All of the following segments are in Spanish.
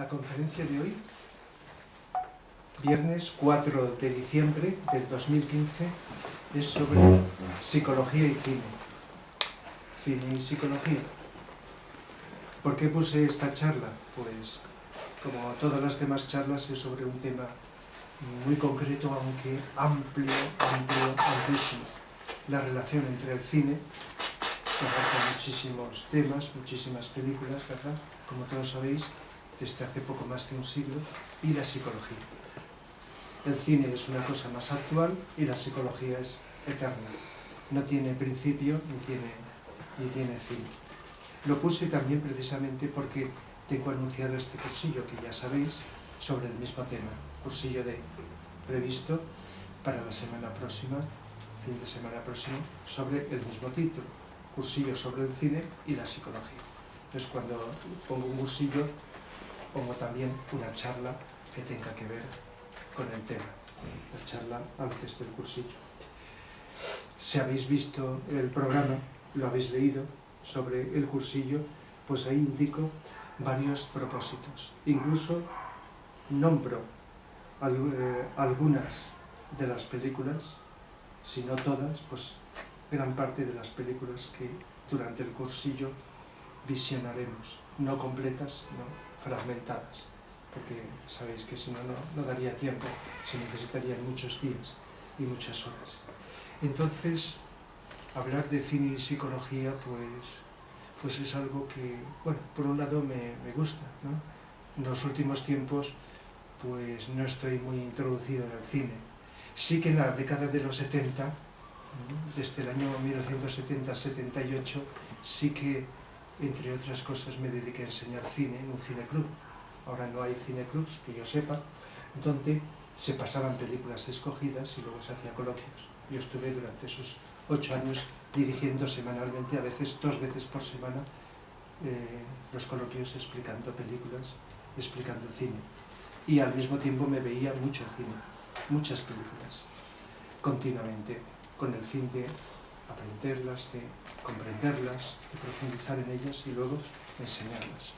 La conferencia de hoy, viernes 4 de diciembre del 2015, es sobre psicología y cine. Cine y psicología. ¿Por qué puse esta charla? Pues, como todas las demás charlas, es sobre un tema muy concreto, aunque amplísimo. La relación entre el cine, que abarca muchísimos temas, muchísimas películas, ¿verdad? Como todos sabéis, desde hace poco más de un siglo, y la psicología. El cine es una cosa más actual y la psicología es eterna. No tiene principio ni tiene fin. Lo puse también precisamente porque tengo anunciado este cursillo, que ya sabéis, sobre el mismo tema. Cursillo previsto para la semana próxima, fin de semana próximo, sobre el mismo título. Cursillo sobre el cine y la psicología. Entonces, cuando pongo un cursillo, pongo también una charla que tenga que ver con el tema. La charla antes del cursillo. Si habéis visto el programa, lo habéis leído sobre el cursillo, pues ahí indico varios propósitos. Incluso nombro algunas de las películas, si no todas, pues gran parte de las películas que durante el cursillo visionaremos, no completas, sino fragmentadas, porque sabéis que si no, no daría tiempo, se necesitarían muchos días y muchas horas. Entonces, hablar de cine y psicología, pues es algo que, bueno, por un lado me gusta, ¿no? En los últimos tiempos, pues no estoy muy introducido en el cine. Sí que en la década de los 70, desde el año 1970-78, sí que, entre otras cosas, me dediqué a enseñar cine en un cineclub. Ahora no hay cineclubs, que yo sepa, donde se pasaban películas escogidas y luego se hacían coloquios. Yo estuve durante esos 8 años dirigiendo semanalmente, a veces 2 veces por semana, los coloquios explicando películas, explicando cine. Y al mismo tiempo me veía mucho cine, muchas películas, continuamente, con el fin de aprenderlas, de comprenderlas, de profundizar en ellas y luego enseñarlas.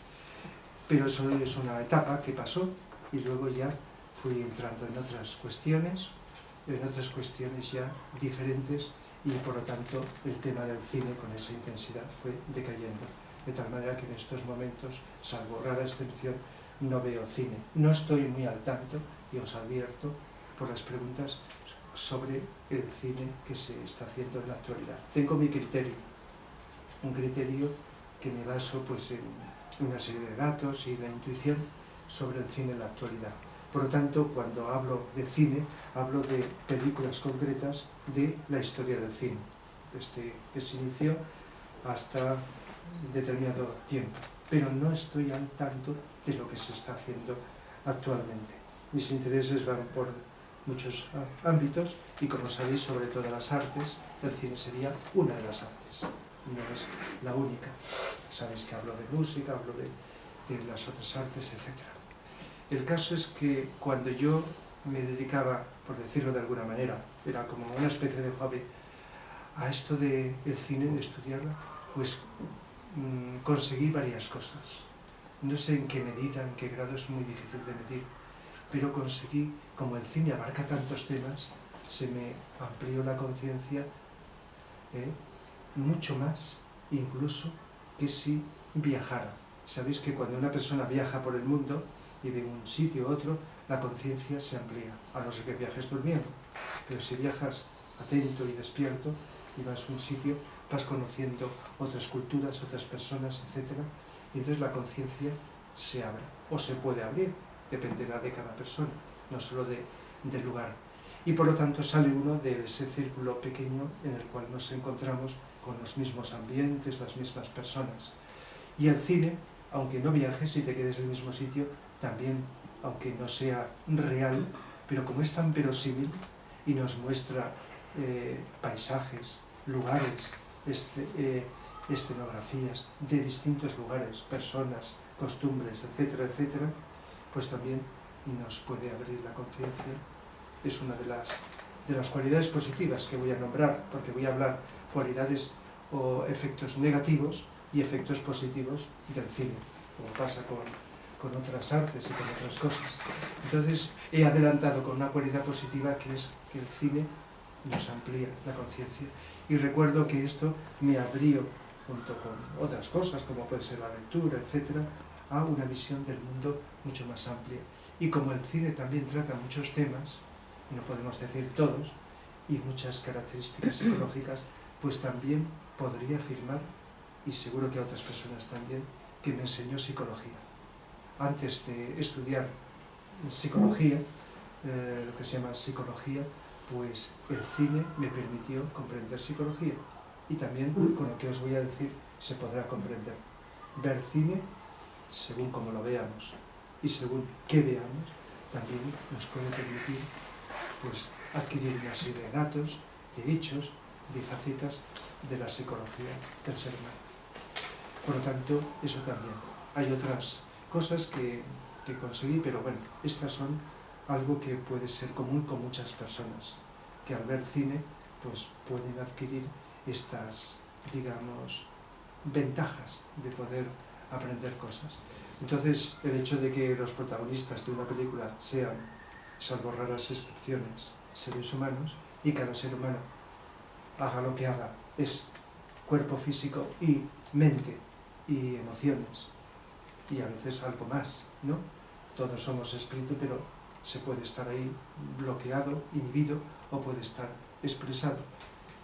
Pero eso es una etapa que pasó y luego ya fui entrando en otras cuestiones ya diferentes, y por lo tanto el tema del cine con esa intensidad fue decayendo. De tal manera que en estos momentos, salvo rara excepción, no veo cine. No estoy muy al tanto, y os advierto, por las preguntas sobre el cine que se está haciendo en la actualidad. Tengo mi criterio, un criterio que me baso pues, en una serie de datos y la intuición sobre el cine en la actualidad. Por lo tanto, cuando hablo de cine, hablo de películas concretas de la historia del cine, desde que se inició hasta determinado tiempo. Pero no estoy al tanto de lo que se está haciendo actualmente. Mis intereses van por muchos ámbitos y, como sabéis, sobre todo las artes, el cine sería una de las artes, no es la única. Sabéis que hablo de música, hablo de las otras artes, etc. El caso es que cuando yo me dedicaba, por decirlo de alguna manera, era como una especie de hobby, a esto del cine, de estudiarlo, pues conseguí varias cosas. No sé en qué medida, en qué grado, es muy difícil de medir, pero conseguí, como el cine abarca tantos temas, se me amplió la conciencia mucho más, incluso, que si viajara. Sabéis que cuando una persona viaja por el mundo y de un sitio a otro, la conciencia se amplía, a no ser que viajes durmiendo. Pero si viajas atento y despierto y vas a un sitio, vas conociendo otras culturas, otras personas, etc. Y entonces la conciencia se abre, o se puede abrir, dependerá de cada persona, no solo del lugar. Y por lo tanto sale uno de ese círculo pequeño en el cual nos encontramos con los mismos ambientes, las mismas personas. Y el cine, aunque no viajes y te quedes en el mismo sitio, también, aunque no sea real, pero como es tan verosímil y nos muestra paisajes, lugares, escenografías de distintos lugares, personas, costumbres, etcétera, etcétera, pues también nos puede abrir la conciencia. Es una de las cualidades positivas que voy a nombrar, porque voy a hablar cualidades o efectos negativos y efectos positivos del cine, como pasa con otras artes y con otras cosas. Entonces he adelantado con una cualidad positiva, que es que el cine nos amplía la conciencia. Y recuerdo que esto me abrió, junto con otras cosas, como puede ser la lectura, etcétera, a una visión del mundo mucho más amplia. Y como el cine también trata muchos temas, y no podemos decir todos, y muchas características psicológicas, pues también podría afirmar, y seguro que a otras personas también, que me enseñó psicología. Antes de estudiar psicología, lo que se llama psicología, pues el cine me permitió comprender psicología. Y también, con lo que os voy a decir, se podrá comprender. Ver cine, según como lo veamos y según qué veamos, también nos puede permitir, pues, adquirir una serie de datos, de hechos, de facetas de la psicología del ser humano. Por lo tanto, eso también. Hay otras cosas que conseguí, pero bueno, estas son algo que puede ser común con muchas personas, que al ver cine, pues pueden adquirir estas, digamos, ventajas de poder aprender cosas. Entonces, el hecho de que los protagonistas de una película sean, salvo raras excepciones, seres humanos, y cada ser humano haga lo que haga, es cuerpo físico y mente y emociones, y a veces algo más, ¿no? Todos somos espíritu, pero se puede estar ahí bloqueado, inhibido, o puede estar expresado.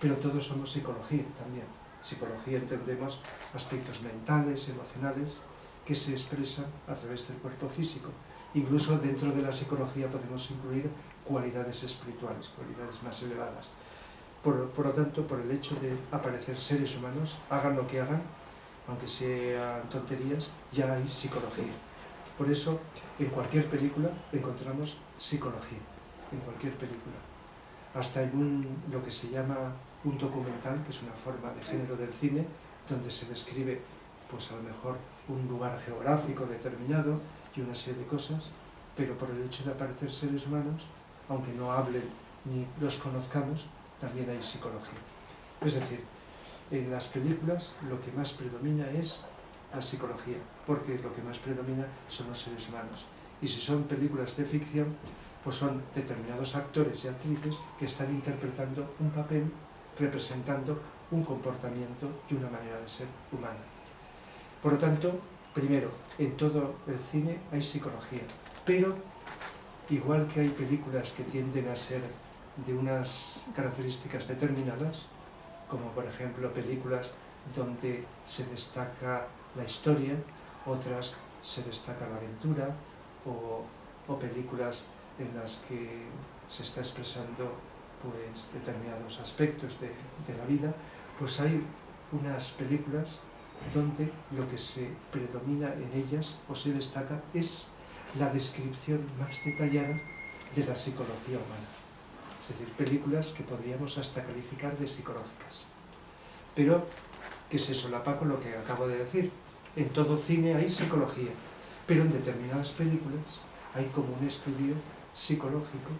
Pero todos somos psicología también. Psicología entendemos aspectos mentales, emocionales, que se expresan a través del cuerpo físico. Incluso dentro de la psicología podemos incluir cualidades espirituales, cualidades más elevadas. Por lo tanto, por el hecho de aparecer seres humanos, hagan lo que hagan, aunque sean tonterías, ya hay psicología. Por eso, en cualquier película encontramos psicología, en cualquier película. Hasta en lo que se llama un documental, que es una forma de género del cine, donde se describe, pues a lo mejor, un lugar geográfico determinado y una serie de cosas, pero por el hecho de aparecer seres humanos, aunque no hablen ni los conozcamos, también hay psicología. Es decir, en las películas lo que más predomina es la psicología, porque lo que más predomina son los seres humanos. Y si son películas de ficción, pues son determinados actores y actrices que están interpretando un papel, representando un comportamiento y una manera de ser humana. Por lo tanto, primero, en todo el cine hay psicología, pero igual que hay películas que tienden a ser de unas características determinadas, como por ejemplo películas donde se destaca la historia, otras se destaca la aventura, o películas en las que se está expresando, pues, determinados aspectos de la vida, pues hay unas películas donde lo que se predomina en ellas o se destaca es la descripción más detallada de la psicología humana. Es decir, películas que podríamos hasta calificar de psicológicas, pero que se solapa con lo que acabo de decir. En todo cine hay psicología, pero en determinadas películas hay como un estudio psicológico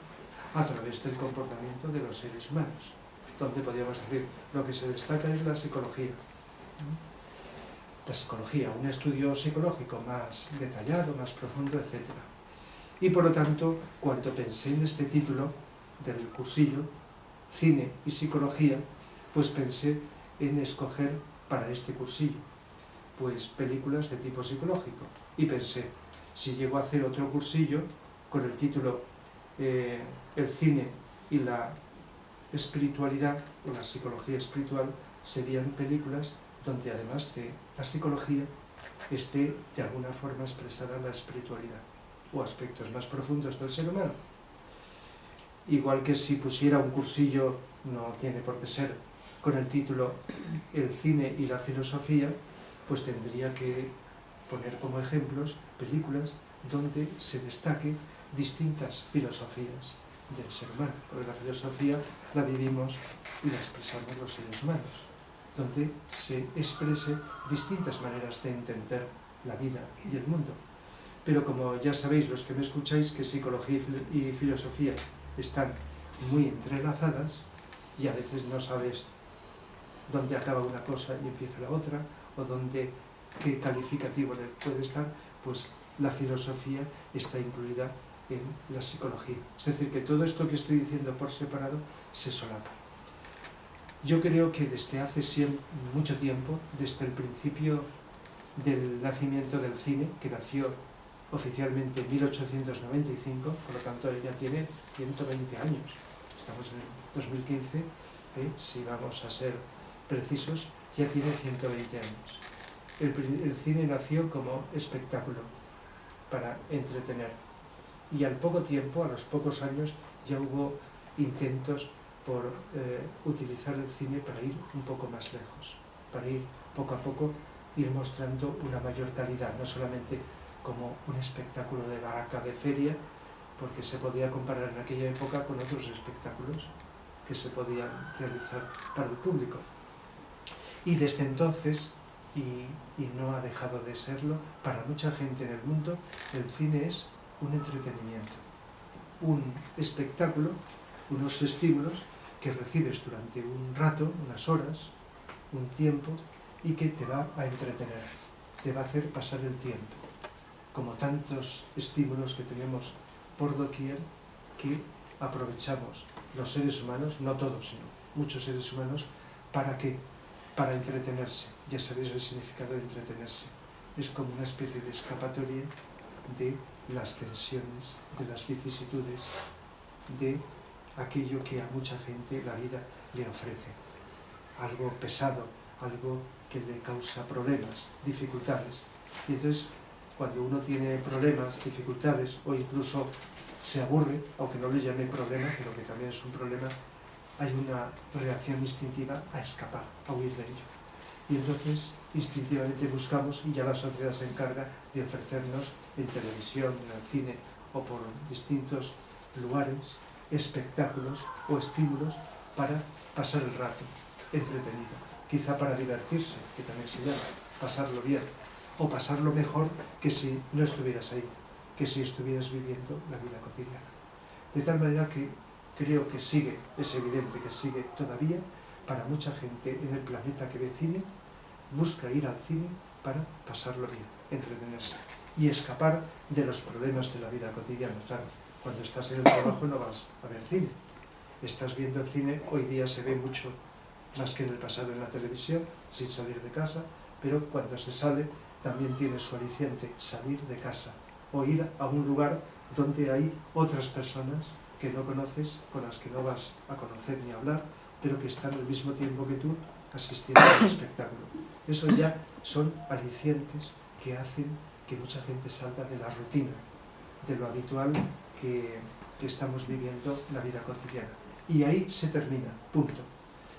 a través del comportamiento de los seres humanos, donde podríamos decir lo que se destaca es la psicología. La psicología, un estudio psicológico más detallado, más profundo, etc. Y por lo tanto, cuando pensé en este título del cursillo, Cine y Psicología, pues pensé en escoger para este cursillo pues películas de tipo psicológico. Y pensé, si llego a hacer otro cursillo con el título El cine y la espiritualidad, o la psicología espiritual, serían películas donde además de la psicología esté de alguna forma expresada la espiritualidad o aspectos más profundos del ser humano. Igual que si pusiera un cursillo, no tiene por qué ser, con el título El cine y la filosofía, pues tendría que poner como ejemplos películas donde se destaque distintas filosofías del ser humano, porque la filosofía la vivimos y la expresamos los seres humanos, donde se exprese distintas maneras de entender la vida y el mundo. Pero como ya sabéis los que me escucháis, que psicología y filosofía están muy entrelazadas y a veces no sabes dónde acaba una cosa y empieza la otra, o dónde, qué calificativo le puede estar, pues la filosofía está incluida en la psicología. Es decir, que todo esto que estoy diciendo por separado se solapa. Yo creo que desde hace mucho tiempo, desde el principio del nacimiento del cine, que nació oficialmente en 1895, por lo tanto ya tiene 120 años. Estamos en 2015, si vamos a ser precisos, ya tiene 120 años. El cine nació como espectáculo para entretener. Y al poco tiempo, a los pocos años, ya hubo intentos por utilizar el cine para ir un poco más lejos, para ir poco a poco, ir mostrando una mayor calidad, no solamente como un espectáculo de baraca de feria, porque se podía comparar en aquella época con otros espectáculos que se podían realizar para el público. Y desde entonces, y no ha dejado de serlo, para mucha gente en el mundo, el cine es un entretenimiento, un espectáculo, unos estímulos que recibes durante un rato, unas horas, un tiempo, y que te va a entretener, te va a hacer pasar el tiempo, como tantos estímulos que tenemos por doquier que aprovechamos los seres humanos, no todos, sino muchos seres humanos, ¿para qué? Para entretenerse. Ya sabéis el significado de entretenerse. Es como una especie de escapatoria de las tensiones, de las vicisitudes, de aquello que a mucha gente la vida le ofrece. Algo pesado, algo que le causa problemas, dificultades. Y entonces, cuando uno tiene problemas, dificultades, o incluso se aburre, aunque no le llame problema, pero que también es un problema, hay una reacción instintiva a escapar, a huir de ello. Y entonces, instintivamente buscamos, y ya la sociedad se encarga de ofrecernos en televisión, en el cine, o por distintos lugares, espectáculos o estímulos para pasar el rato entretenido, quizá para divertirse, que también se llama, pasarlo bien, o pasarlo mejor que si no estuvieras ahí, que si estuvieras viviendo la vida cotidiana. De tal manera que creo que sigue, es evidente que sigue todavía, para mucha gente en el planeta que ve cine, busca ir al cine para pasarlo bien, entretenerse y escapar de los problemas de la vida cotidiana. Claro, cuando estás en el trabajo no vas a ver cine. Estás viendo el cine, hoy día se ve mucho más que en el pasado en la televisión, sin salir de casa, pero cuando se sale también tiene su aliciente salir de casa o ir a un lugar donde hay otras personas que no conoces, con las que no vas a conocer ni a hablar, pero que están al mismo tiempo que tú asistiendo al espectáculo. Eso ya son alicientes que hacen que mucha gente salga de la rutina, de lo habitual que estamos viviendo la vida cotidiana. Y ahí se termina, punto.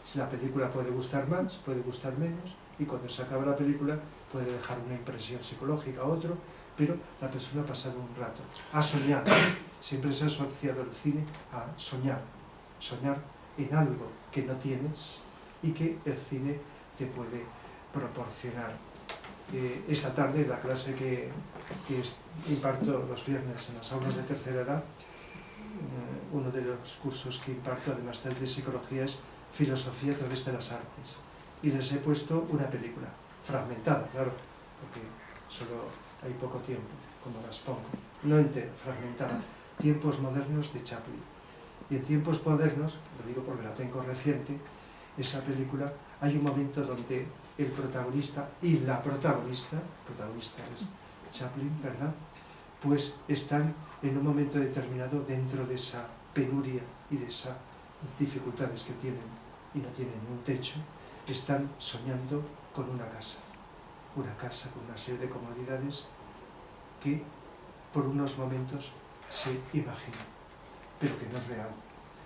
Si la película puede gustar más, puede gustar menos, y cuando se acaba la película puede dejar una impresión psicológica a otro, pero la persona ha pasado un rato, ha soñado. Siempre se ha asociado el cine a soñar, soñar en algo que no tienes y que el cine te puede proporcionar. Esta tarde, la clase que imparto los viernes en las aulas de tercera edad, uno de los cursos que imparto, además del de psicología, es filosofía a través de las artes. Y les he puesto una película, fragmentada, claro, porque solo hay poco tiempo, como las pongo. No entera, fragmentada. Tiempos modernos de Chaplin. Y en Tiempos modernos, lo digo porque la tengo reciente, esa película, hay un momento donde el protagonista y la protagonista es Chaplin, ¿verdad?, pues están en un momento determinado dentro de esa penuria y de esas dificultades que tienen y no tienen un techo, están soñando con una casa con una serie de comodidades que por unos momentos se imaginan, pero que no es real.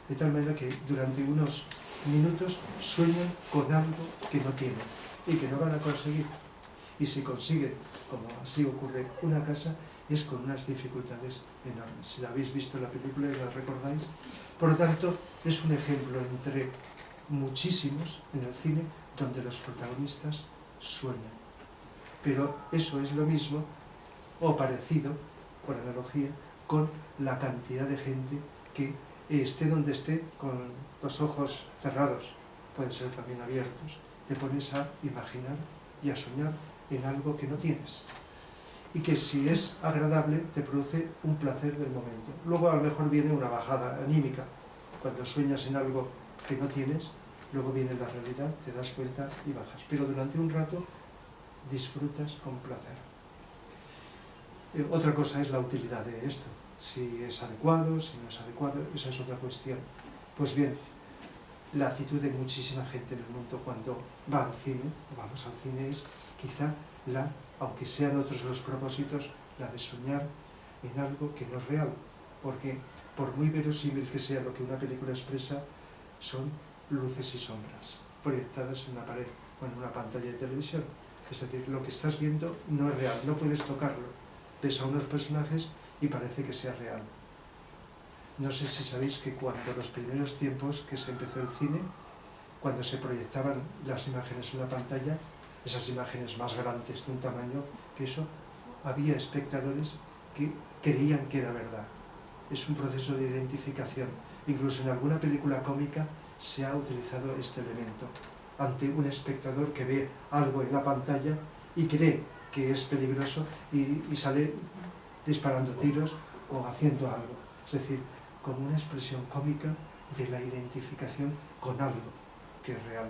De tal manera que durante unos minutos sueñan con algo que no tienen y que no van a conseguir. Y si consiguen, como así ocurre, una casa, es con unas dificultades enormes. Si la habéis visto en la película y la recordáis. Por lo tanto, es un ejemplo entre muchísimos en el cine donde los protagonistas sueñan. Pero eso es lo mismo, o parecido, por analogía, con la cantidad de gente que esté donde esté, con los ojos cerrados, pueden ser también abiertos, te pones a imaginar y a soñar en algo que no tienes. y que si es agradable te produce un placer del momento. Luego a lo mejor viene una bajada anímica, cuando sueñas en algo que no tienes, luego viene la realidad, te das cuenta y bajas. Pero durante un rato disfrutas con placer. Otra cosa es la utilidad de esto, si es adecuado, si no es adecuado, esa es otra cuestión. Pues bien, la actitud de muchísima gente en el mundo cuando va al cine, o vamos al cine, es quizá aunque sean otros los propósitos, la de soñar en algo que no es real, porque por muy verosímil que sea lo que una película expresa, son luces y sombras proyectadas en una pared o en una pantalla de televisión. Es decir, lo que estás viendo no es real, no puedes tocarlo. Ves a unos personajes y parece que sea real. No sé si sabéis que cuando los primeros tiempos que se empezó el cine, cuando se proyectaban las imágenes en la pantalla, esas imágenes más grandes de un tamaño que eso, había espectadores que creían que era verdad. Es un proceso de identificación. Incluso en alguna película cómica se ha utilizado este elemento. Ante un espectador que ve algo en la pantalla y cree que es peligroso y sale disparando tiros o haciendo algo. Es decir, como una expresión cómica de la identificación con algo que es real.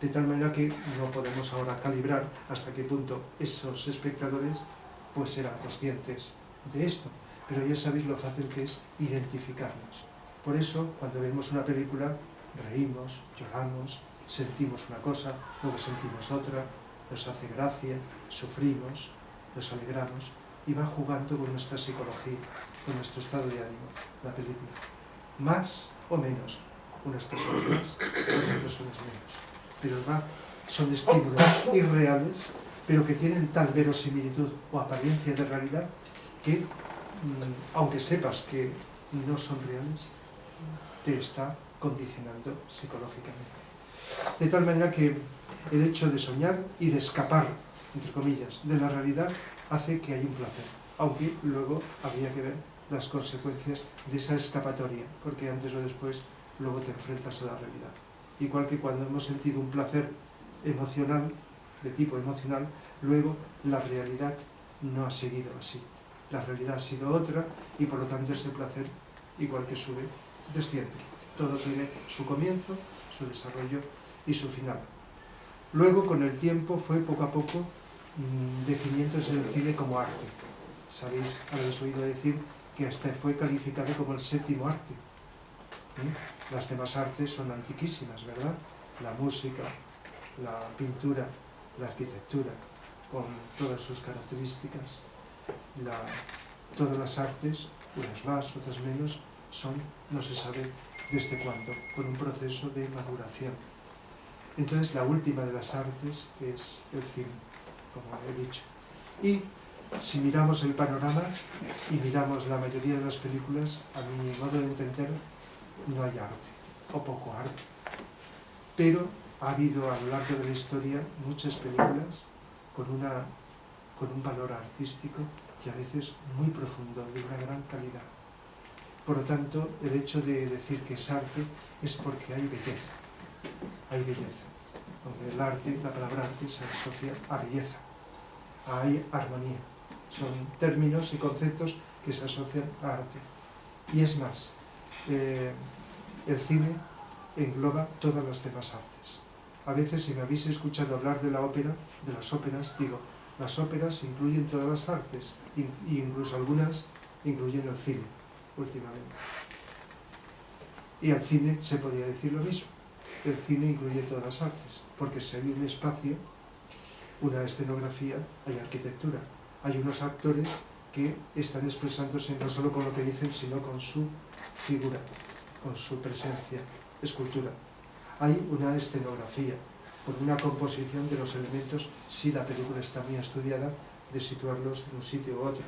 De tal manera que no podemos ahora calibrar hasta qué punto esos espectadores pues eran conscientes de esto. Pero ya sabéis lo fácil que es identificarnos. Por eso, cuando vemos una película, reímos, lloramos, sentimos una cosa, luego sentimos otra, nos hace gracia, sufrimos, nos alegramos, y va jugando con nuestra psicología, con nuestro estado de ánimo, la película. Más o menos, unas personas más, otras personas menos. Pero son estímulos irreales, pero que tienen tal verosimilitud o apariencia de realidad que, aunque sepas que no son reales, te está condicionando psicológicamente. De tal manera que el hecho de soñar y de escapar, entre comillas, de la realidad hace que haya un placer, aunque luego habría que ver las consecuencias de esa escapatoria, porque antes o después luego te enfrentas a la realidad. Igual que cuando hemos sentido un placer emocional, de tipo emocional, luego la realidad no ha seguido así. La realidad ha sido otra y por lo tanto ese placer, igual que sube, desciende. Todo tiene su comienzo, su desarrollo y su final. Luego, con el tiempo, fue poco a poco definiéndose el cine como arte. Sabéis, habéis oído decir que hasta fue calificado como el séptimo arte. Las demás artes son antiquísimas, ¿verdad? La música, la pintura, la arquitectura, con todas sus características. Todas las artes, unas más, otras menos, son, no se sabe desde cuándo, con un proceso de maduración. Entonces, la última de las artes es el cine, como he dicho. Y si miramos el panorama y miramos la mayoría de las películas, a mi modo de entender, no hay arte, o poco arte. Pero ha habido a lo largo de la historia muchas películas con un valor artístico y a veces muy profundo, de una gran calidad. Por lo tanto, el hecho de decir que es arte es porque hay belleza. Hay belleza. El arte, la palabra arte se asocia a belleza, hay armonía. Son términos y conceptos que se asocian a arte. Y es más, el cine engloba todas las demás artes. A veces, si me habéis escuchado hablar de la ópera, de las óperas, digo, las óperas incluyen todas las artes, e incluso algunas incluyen el cine, últimamente. Y al cine se podría decir lo mismo. El cine incluye todas las artes, porque si hay un espacio, una escenografía, hay arquitectura. Hay unos actores que están expresándose no solo con lo que dicen, sino con su figura, con su presencia, escultura. Hay una escenografía, con una composición de los elementos, si la película está muy estudiada, de situarlos en un sitio u otro.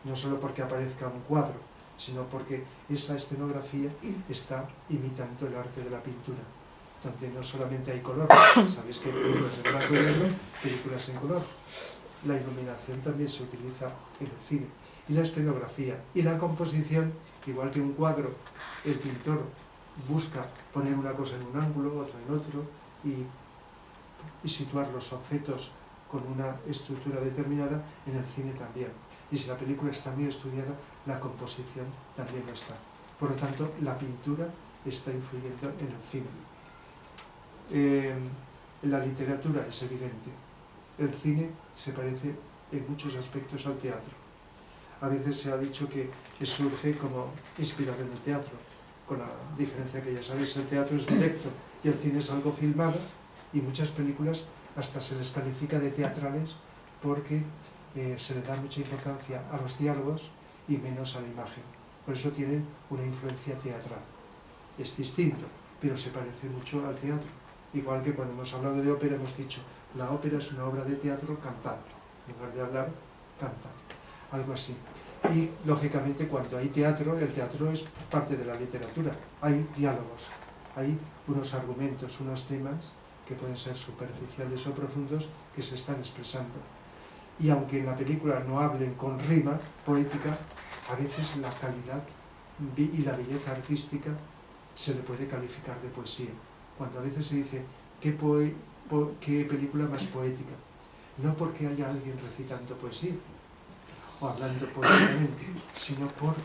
No solo porque aparezca un cuadro, sino porque esa escenografía está imitando el arte de la pintura, donde no solamente hay color, sabéis que hay películas en blanco y negro, películas en color. La iluminación también se utiliza en el cine, y la escenografía, y la composición, igual que un cuadro, el pintor busca poner una cosa en un ángulo, otra en otro, y situar los objetos con una estructura determinada, en el cine también. Y si la película está muy estudiada, la composición también lo está. Por lo tanto, la pintura está influyendo en el cine. La literatura es evidente. El cine se parece en muchos aspectos al teatro. A veces se ha dicho que surge como inspirado en el teatro, con la diferencia que ya sabéis, el teatro es directo y el cine es algo filmado, y muchas películas hasta se les califica de teatrales porque se le da mucha importancia a los diálogos y menos a la imagen. Por eso tienen una influencia teatral. Es distinto, pero se parece mucho al teatro. Igual que cuando hemos hablado de ópera hemos dicho, la ópera es una obra de teatro cantada. En lugar de hablar, canta. Algo así. Y, lógicamente, cuando hay teatro, el teatro es parte de la literatura. Hay diálogos, hay unos argumentos, unos temas que pueden ser superficiales o profundos que se están expresando. Y aunque en la película no hablen con rima poética, a veces la calidad y la belleza artística se le puede calificar de poesía. Cuando a veces se dice, ¿qué película más poética? No porque haya alguien recitando poesía o hablando poéticamente, sino porque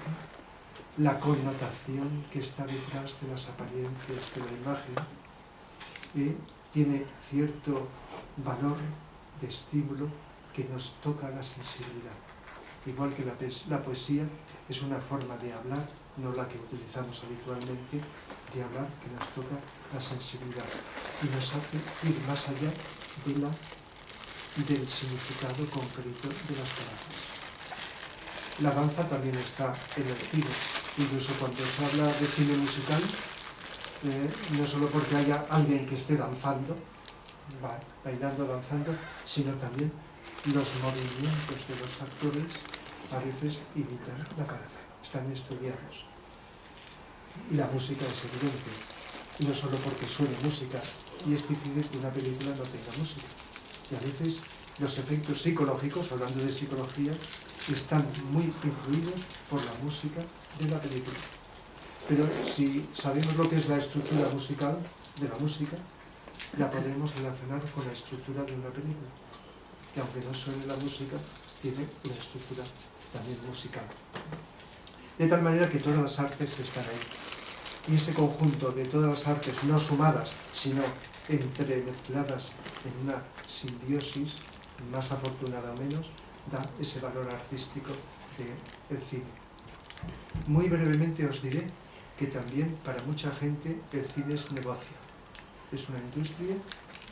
la connotación que está detrás de las apariencias de la imagen tiene cierto valor de estímulo que nos toca la sensibilidad. Igual que la poesía es una forma de hablar, no la que utilizamos habitualmente, de hablar que nos toca la sensibilidad y nos hace ir más allá del significado concreto de las palabras. La danza también está en el cine, incluso cuando se habla de cine musical, no solo porque haya alguien que esté danzando, bailando, danzando, sino también los movimientos de los actores a veces imitan la cabeza, están estudiados. Y la música es evidente, no solo porque suene música, y es difícil que una película no tenga música. Y a veces los efectos psicológicos, hablando de psicología, están muy influidos por la música de la película. Pero si sabemos lo que es la estructura musical de la música, la podemos relacionar con la estructura de una película, que aunque no suene la música, tiene una estructura también musical. De tal manera que todas las artes están ahí. Y ese conjunto de todas las artes, no sumadas, sino entremezcladas en una simbiosis, más afortunada o menos, da ese valor artístico del cine. Muy brevemente os diré que también para mucha gente el cine es negocio. Es una industria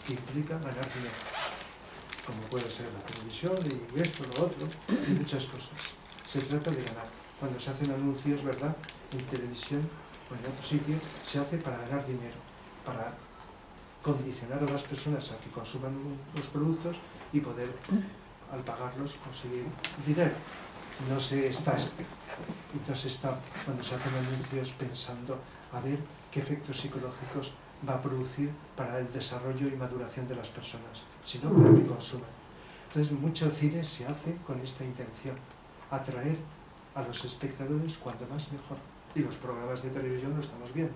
que implica ganar dinero, como puede ser la televisión y esto, lo otro, y muchas cosas. Se trata de ganar. Cuando se hacen anuncios, ¿verdad?, en televisión o en otro sitio, se hace para ganar dinero, para condicionar a las personas a que consuman los productos y poder, al pagarlos, conseguir dinero. No se está cuando se hacen anuncios pensando a ver qué efectos psicológicos va a producir para el desarrollo y maduración de las personas, sino para que consuman. Entonces, mucho cine se hace con esta intención, atraer a los espectadores cuanto más mejor. Y los programas de televisión lo estamos viendo.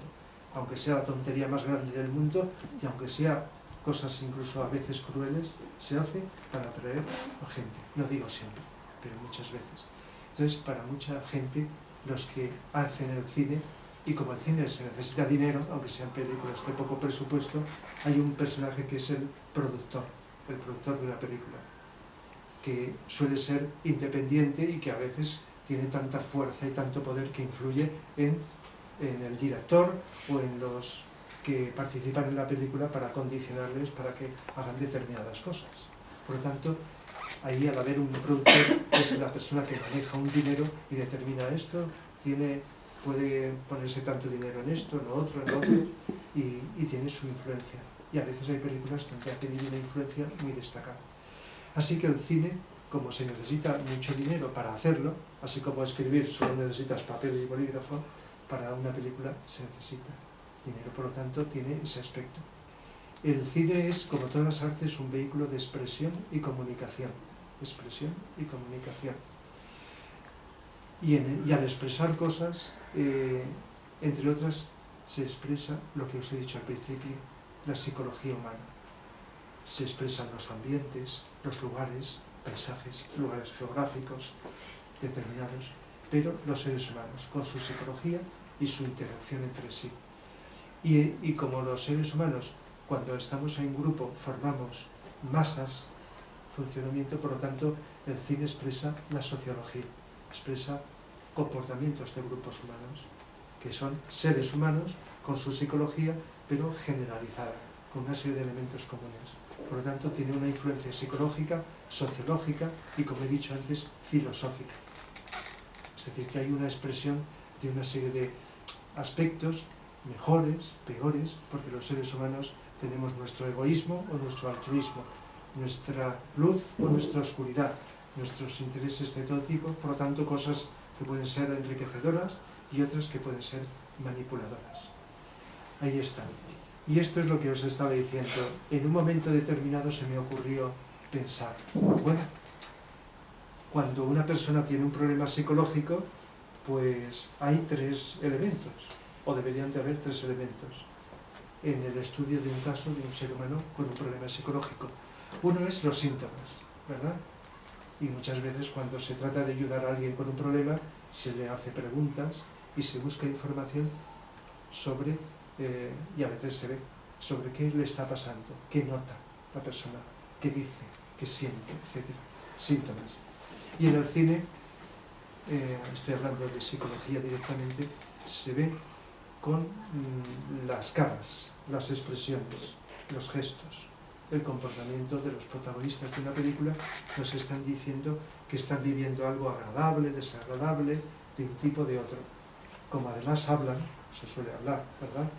Aunque sea la tontería más grande del mundo y aunque sea cosas incluso a veces crueles, se hace para atraer a gente. No digo siempre, pero muchas veces. Entonces, para mucha gente, los que hacen el cine, y como el cine se necesita dinero, aunque sean películas de poco presupuesto, hay un personaje que es el productor de una película, que suele ser independiente y que a veces tiene tanta fuerza y tanto poder que influye en el director o en los que participan en la película para condicionarles para que hagan determinadas cosas. Por lo tanto, ahí al haber un productor es la persona que maneja un dinero y determina esto, puede ponerse tanto dinero en esto, en lo otro, y tiene su influencia. Y a veces hay películas donde ha tenido una influencia muy destacada. Así que el cine, como se necesita mucho dinero para hacerlo, así como escribir solo necesitas papel y bolígrafo, para una película se necesita dinero, por lo tanto tiene ese aspecto. El cine es, como todas las artes, un vehículo de expresión y comunicación. Expresión y comunicación. Y al expresar cosas, entre otras, se expresa lo que os he dicho al principio, la psicología humana. se expresan los ambientes, los lugares, paisajes, lugares geográficos determinados, pero los seres humanos, con su psicología y su interacción entre sí. Y como los seres humanos, cuando estamos en grupo, formamos masas, funcionamiento, por lo tanto, el cine expresa la sociología, expresa comportamientos de grupos humanos, que son seres humanos con su psicología, pero generalizada, con una serie de elementos comunes. Por lo tanto, tiene una influencia psicológica, sociológica y, como he dicho antes, filosófica. Es decir, que hay una expresión de una serie de aspectos mejores, peores, porque los seres humanos tenemos nuestro egoísmo o nuestro altruismo, nuestra luz o nuestra oscuridad, nuestros intereses de todo tipo, por lo tanto, cosas que pueden ser enriquecedoras y otras que pueden ser manipuladoras. Ahí está. Y esto es lo que os estaba diciendo. En un momento determinado se me ocurrió pensar, bueno, cuando una persona tiene un problema psicológico, pues hay 3 elementos, o deberían de haber 3 elementos, en el estudio de un caso de un ser humano con un problema psicológico. Uno es los síntomas, ¿verdad? Y muchas veces cuando se trata de ayudar a alguien con un problema, se le hace preguntas y se busca información sobre, y a veces se ve, sobre qué le está pasando, qué nota la persona, qué dice, qué siente, etc. Síntomas. Y en el cine, estoy hablando de psicología directamente, se ve con las caras, las expresiones, los gestos, el comportamiento de los protagonistas de una película. Nos están diciendo que están viviendo algo agradable, desagradable, de un tipo o de otro. Como además hablan, se suele hablar, ¿verdad?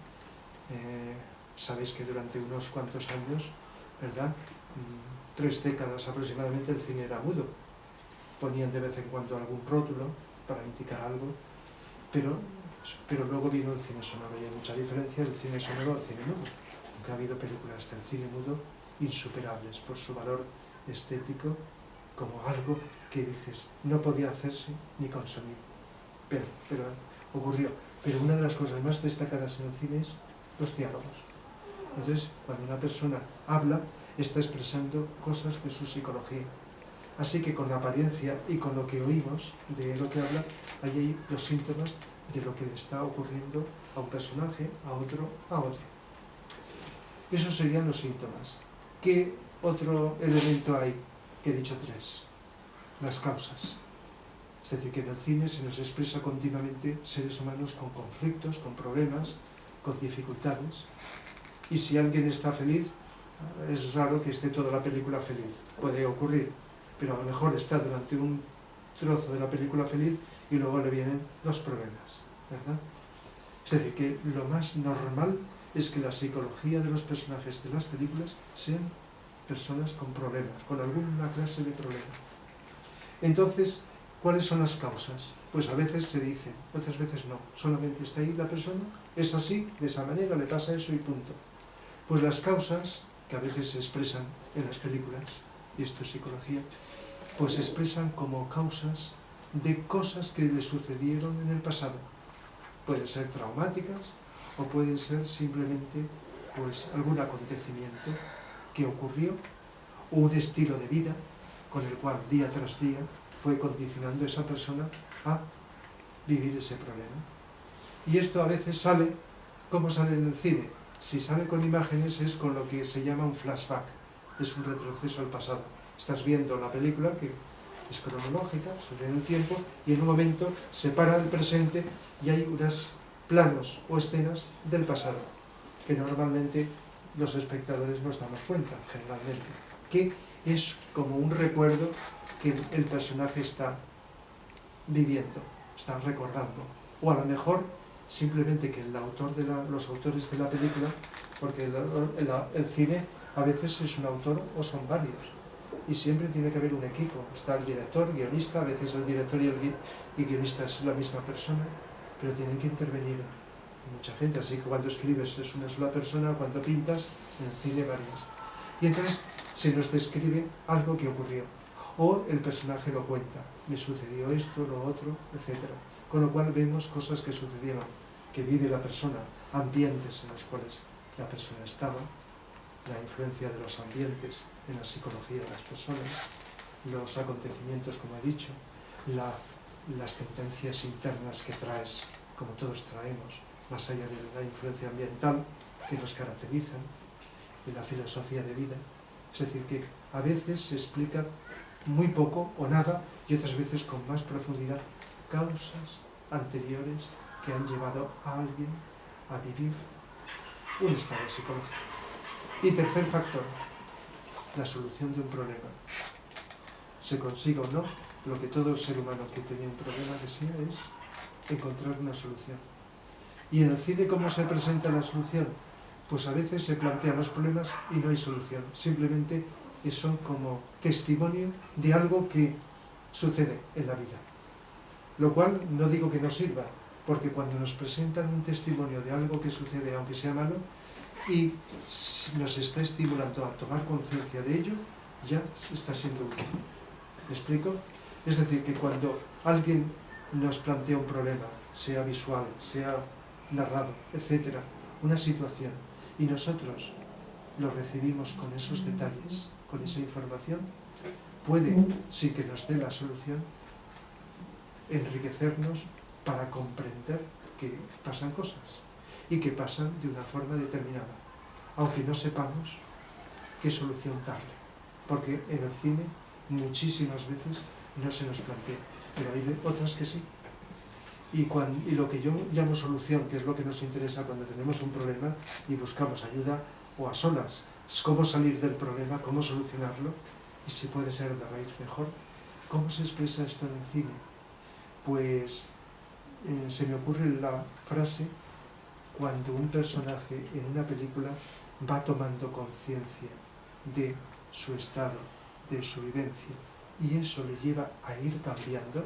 Sabéis que durante unos cuantos años, ¿verdad? 3 décadas aproximadamente, el cine era mudo. Ponían de vez en cuando algún rótulo para indicar algo, pero luego vino el cine sonoro y hay mucha diferencia del cine sonoro al cine mudo. Aunque ha habido películas del cine mudo insuperables por su valor estético, como algo que dices, no podía hacerse ni con sonido. Pero ocurrió. Pero una de las cosas más destacadas en el cine es los diálogos. Entonces, cuando una persona habla, está expresando cosas de su psicología. Así que con la apariencia y con lo que oímos de lo que habla, hay ahí los síntomas de lo que le está ocurriendo a un personaje, a otro, a otro. Esos serían los síntomas. ¿Qué otro elemento hay? Que he dicho 3. Las causas. Es decir, que en el cine se nos expresa continuamente seres humanos con conflictos, con problemas, con dificultades. Y si alguien está feliz, es raro que esté toda la película feliz. Puede ocurrir, pero a lo mejor está durante un trozo de la película feliz y luego le vienen los problemas, ¿verdad? Es decir, que lo más normal es que la psicología de los personajes de las películas sean personas con problemas, con alguna clase de problema. Entonces, ¿cuáles son las causas? Pues a veces se dice, otras veces no. Solamente está ahí la persona, es así, de esa manera, le pasa eso y punto. Pues las causas, que a veces se expresan en las películas, y esto es psicología, pues se expresan como causas de cosas que le sucedieron en el pasado. Pueden ser traumáticas o pueden ser simplemente pues algún acontecimiento que ocurrió, o un estilo de vida con el cual día tras día fue condicionando a esa persona a vivir ese problema. Y esto a veces sale, ¿cómo sale en el cine? Si sale con imágenes es con lo que se llama un flashback, es un retroceso al pasado. Estás viendo la película que es cronológica, sucede en el tiempo, y en un momento se para el presente y hay unos planos o escenas del pasado, que normalmente los espectadores nos damos cuenta, generalmente, que es como un recuerdo que el personaje está viviendo, está recordando, o a lo mejor simplemente que los autores de la película, porque el cine a veces es un autor o son varios, y siempre tiene que haber un equipo. Está el director, guionista, a veces el director y el guionista es la misma persona, pero tienen que intervenir mucha gente, así que cuando escribes es una sola persona, cuando pintas, en el cine varias. Y entonces se nos describe algo que ocurrió, o el personaje lo cuenta, me sucedió esto, lo otro, etc. Con lo cual vemos cosas que sucedieron, que vive la persona, ambientes en los cuales la persona estaba, la influencia de los ambientes en la psicología de las personas, los acontecimientos, como he dicho, las tendencias internas que traes, como todos traemos, más allá de la influencia ambiental que nos caracterizan, y la filosofía de vida. Es decir, que a veces se explica muy poco o nada, y otras veces con más profundidad, causas anteriores que han llevado a alguien a vivir un estado psicológico. Y tercer factor, la solución de un problema. Se consiga o no, lo que todo ser humano que tiene un problema desea es encontrar una solución. ¿Y en el cine cómo se presenta la solución? Pues a veces se plantean los problemas y no hay solución. Simplemente son como testimonio de algo que sucede en la vida. Lo cual no digo que no sirva, porque cuando nos presentan un testimonio de algo que sucede, aunque sea malo, y nos está estimulando a tomar conciencia de ello, ya está siendo útil. ¿Me explico? Es decir, que cuando alguien nos plantea un problema, sea visual, sea narrado, etcétera, una situación, y nosotros lo recibimos con esos detalles, con esa información, puede, sí que nos dé la solución, enriquecernos para comprender que pasan cosas y que pasan de una forma determinada, aunque no sepamos qué solución darle, porque en el cine muchísimas veces no se nos plantea, pero hay otras que sí. Y lo que yo llamo solución, que es lo que nos interesa cuando tenemos un problema y buscamos ayuda o a solas, es cómo salir del problema, cómo solucionarlo, y si puede ser de raíz mejor. ¿Cómo se expresa esto en el cine? Pues se me ocurre la frase cuando un personaje en una película va tomando conciencia de su estado, de su vivencia, y eso le lleva a ir cambiando.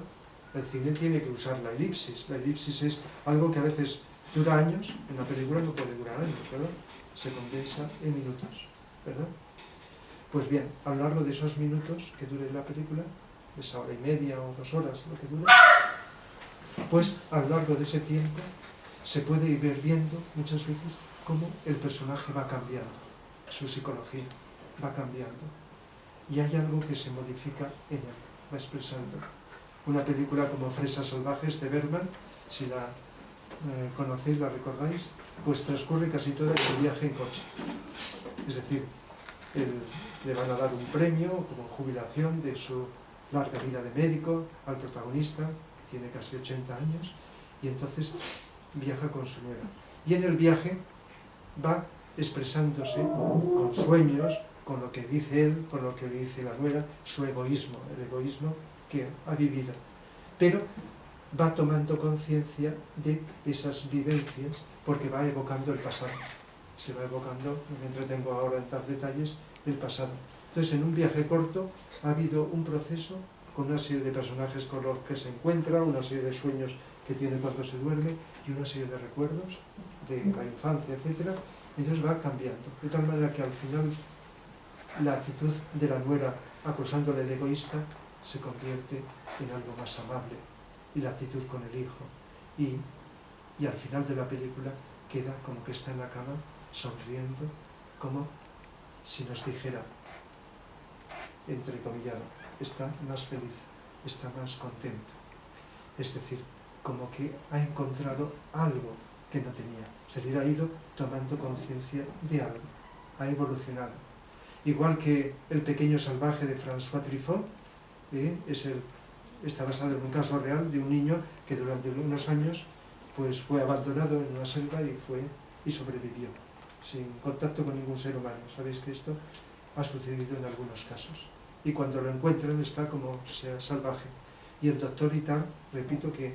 El cine tiene que usar la elipsis. La elipsis es algo que a veces dura años, en la película no puede durar años, ¿verdad? Se condensa en minutos, ¿verdad? Pues bien, a lo largo de esos minutos que dure la película, esa hora y media o 2 horas, lo que dure, pues a lo largo de ese tiempo se puede ir viendo muchas veces cómo el personaje va cambiando, su psicología va cambiando, y hay algo que se modifica en él, va expresando. Una película como Fresas Salvajes de Bergman, si la conocéis, la recordáis, pues transcurre casi todo el viaje en coche. Es decir, le van a dar un premio como jubilación de su larga vida de médico al protagonista, que tiene casi 80 años, y entonces viaja con su nuera. Y en el viaje va expresándose con sueños, con lo que dice él, con lo que le dice la nuera, su egoísmo, el egoísmo que ha vivido. Pero va tomando conciencia de esas vivencias porque va evocando el pasado. Se va evocando, no me entretengo ahora en tal detalles, el pasado. Entonces, en un viaje corto ha habido un proceso con una serie de personajes con los que se encuentra, una serie de sueños que tiene cuando se duerme y una serie de recuerdos de la infancia, etc. Entonces va cambiando, de tal manera que al final la actitud de la nuera acusándole de egoísta se convierte en algo más amable, y la actitud con el hijo, y al final de la película queda como que está en la cama sonriendo, como si nos dijera, entrecomillado, está más feliz, está más contento. Es decir, como que ha encontrado algo que no tenía. Es decir, ha ido tomando conciencia de algo, ha evolucionado. Igual que El pequeño salvaje de François Truffaut, está basado en un caso real de un niño que durante unos años pues, fue abandonado en una selva y sobrevivió, sin contacto con ningún ser humano. Sabéis que esto ha sucedido en algunos casos. Y cuando lo encuentran está como sea salvaje. Y el doctor Itard, repito que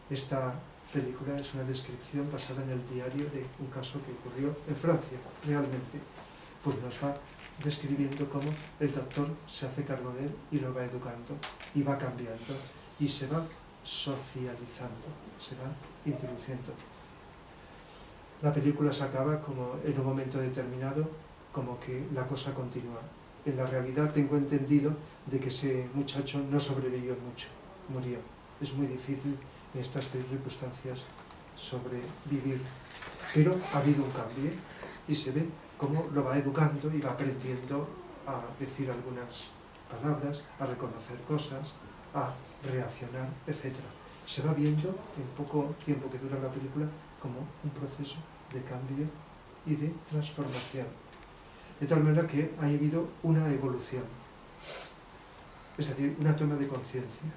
esta película es una descripción basada en el diario de un caso que ocurrió en Francia, realmente. Pues nos va describiendo cómo el doctor se hace cargo de él y lo va educando y va cambiando y se va socializando, se va introduciendo. La película se acaba como en un momento determinado, como que la cosa continúa. En la realidad tengo entendido de que ese muchacho no sobrevivió mucho, murió. Es muy difícil en estas circunstancias sobrevivir, pero ha habido un cambio y se ve cómo lo va educando y va aprendiendo a decir algunas palabras, a reconocer cosas, a reaccionar, etc. Se va viendo en poco tiempo que dura la película como un proceso de cambio y de transformación. De tal manera que ha habido una evolución, es decir, una toma de conciencia.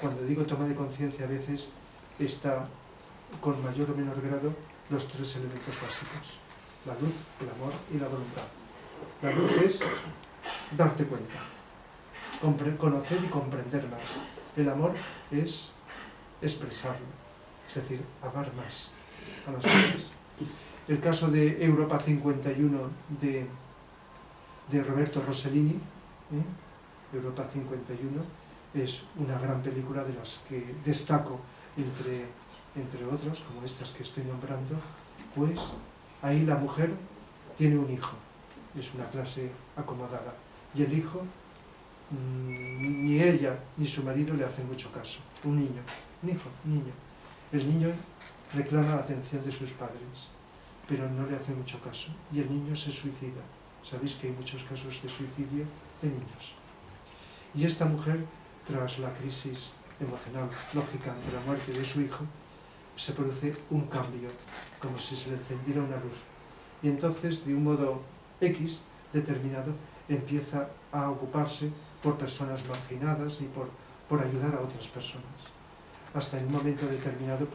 Cuando digo toma de conciencia, a veces está con mayor o menor grado los tres elementos básicos: la luz, el amor y la voluntad. La luz es darte cuenta, conocer y comprender más. El amor es expresarlo, es decir, amar más a los demás. El caso de Europa 51 de Roberto Rossellini, Europa 51, es una gran película de las que destaco entre otros, como estas que estoy nombrando. Pues ahí la mujer tiene un hijo, es una clase acomodada, y el hijo, ni ella ni su marido le hacen mucho caso. Un niño, un hijo, un niño. El niño reclama la atención de sus padres, pero no le hace mucho caso, y el niño se suicida. Sabéis que hay muchos casos de suicidio de niños. Y esta mujer, tras la crisis emocional lógica ante la muerte de su hijo, se produce un cambio, como si se le encendiera una luz. Y entonces, de un modo X determinado, empieza a ocuparse por personas marginadas y por ayudar a otras personas. Hasta en un momento determinado,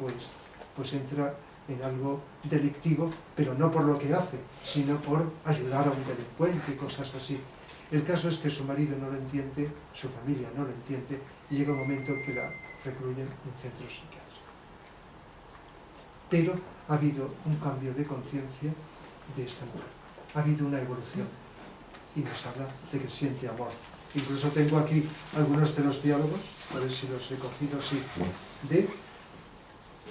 pues entra en algo delictivo, pero no por lo que hace, sino por ayudar a un delincuente y cosas así. El caso es que su marido no lo entiende, su familia no lo entiende, y llega un momento que la recluyen en centro psiquiátrico. Pero ha habido un cambio de conciencia de esta mujer, ha habido una evolución, y nos habla de que siente amor. Incluso tengo aquí algunos de los diálogos, a ver si los he cogido, sí,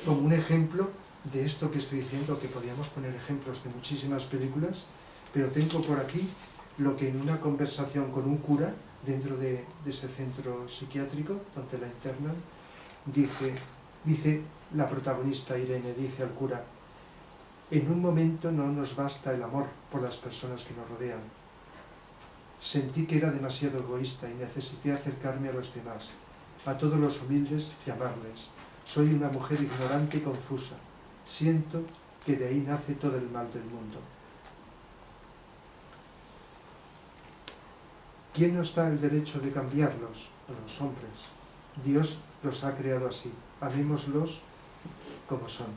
como un ejemplo de esto que estoy diciendo, que podríamos poner ejemplos de muchísimas películas, pero tengo por aquí lo que en una conversación con un cura dentro de ese centro psiquiátrico donde la internan, dice la protagonista Irene, dice al cura: en un momento no nos basta el amor por las personas que nos rodean. Sentí que era demasiado egoísta y necesité acercarme a los demás, a todos los humildes, y amarles. Soy una mujer ignorante y confusa. Siento que de ahí nace todo el mal del mundo. ¿Quién nos da el derecho de cambiarlos? A los hombres. Dios los ha creado así. Amémoslos como son.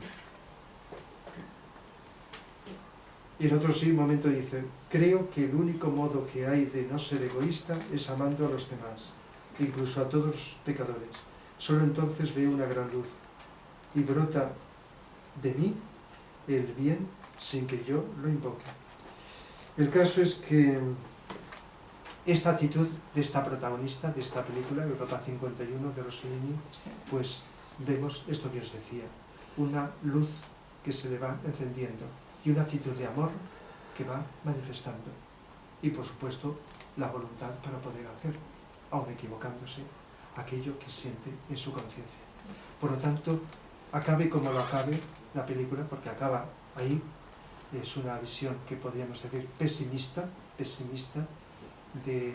Y el otro sí, un momento dice: creo que el único modo que hay de no ser egoísta es amando a los demás, incluso a todos los pecadores. Solo entonces veo una gran luz y brota de mí el bien sin que yo lo invoque. El caso es que esta actitud de esta protagonista de esta película, Europa 51 de Rossellini, pues vemos esto que os decía, una luz que se le va encendiendo y una actitud de amor que va manifestando, y por supuesto la voluntad para poder hacer, aun equivocándose, aquello que siente en su conciencia. Por lo tanto, acabe como lo acabe la película, porque acaba ahí, es una visión que podríamos decir pesimista de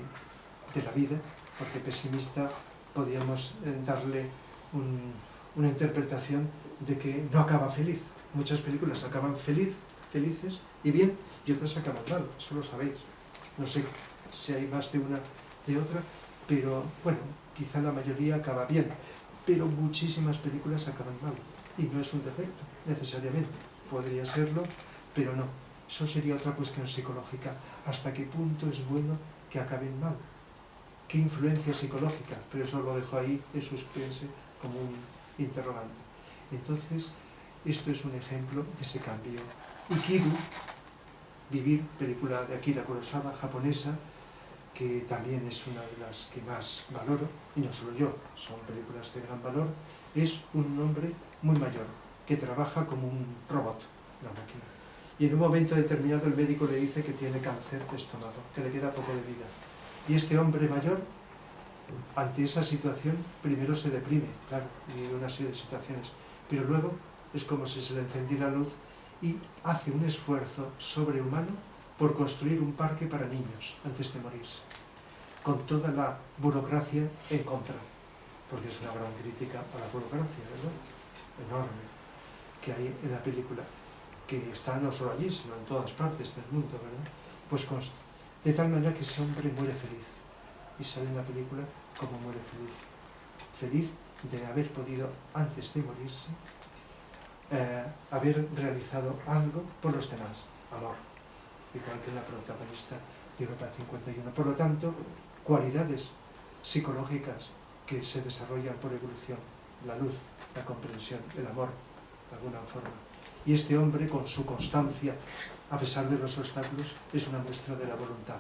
la vida, porque pesimista podríamos darle una interpretación de que no acaba feliz. Muchas películas acaban felices y bien, y otras acaban mal, eso lo sabéis. No sé si hay más de una de otra, pero bueno, quizá la mayoría acaba bien, pero muchísimas películas acaban mal, y no es un defecto necesariamente, podría serlo, pero no. Eso sería otra cuestión psicológica. ¿Hasta qué punto es bueno que acaben mal? ¿Qué influencia psicológica? Pero eso lo dejo ahí en suspense como un interrogante. Entonces, esto es un ejemplo de ese cambio. Ikiru, Vivir, película de Akira Kurosawa, japonesa, que también es una de las que más valoro, y no solo yo, son películas de gran valor. Es un hombre muy mayor, que trabaja como un robot, una máquina. Y en un momento determinado el médico le dice que tiene cáncer de estómago, que le queda poco de vida. Y este hombre mayor, ante esa situación, primero se deprime, claro, y una serie de situaciones, pero luego es como si se le encendiera la luz y hace un esfuerzo sobrehumano por construir un parque para niños antes de morirse, con toda la burocracia en contra, porque es una gran crítica a la burocracia, ¿verdad? Enorme, que hay en la película, que está no solo allí, sino en todas partes del mundo, ¿verdad? Pues de tal manera que ese hombre muere feliz, y sale en la película como muere feliz. Feliz de haber podido, antes de morirse, haber realizado algo por los demás, amor, igual que la protagonista de Europa 51. Por lo tanto, cualidades psicológicas que se desarrollan por evolución, la luz, la comprensión, el amor, de alguna forma. Y este hombre, con su constancia, a pesar de los obstáculos, es una muestra de la voluntad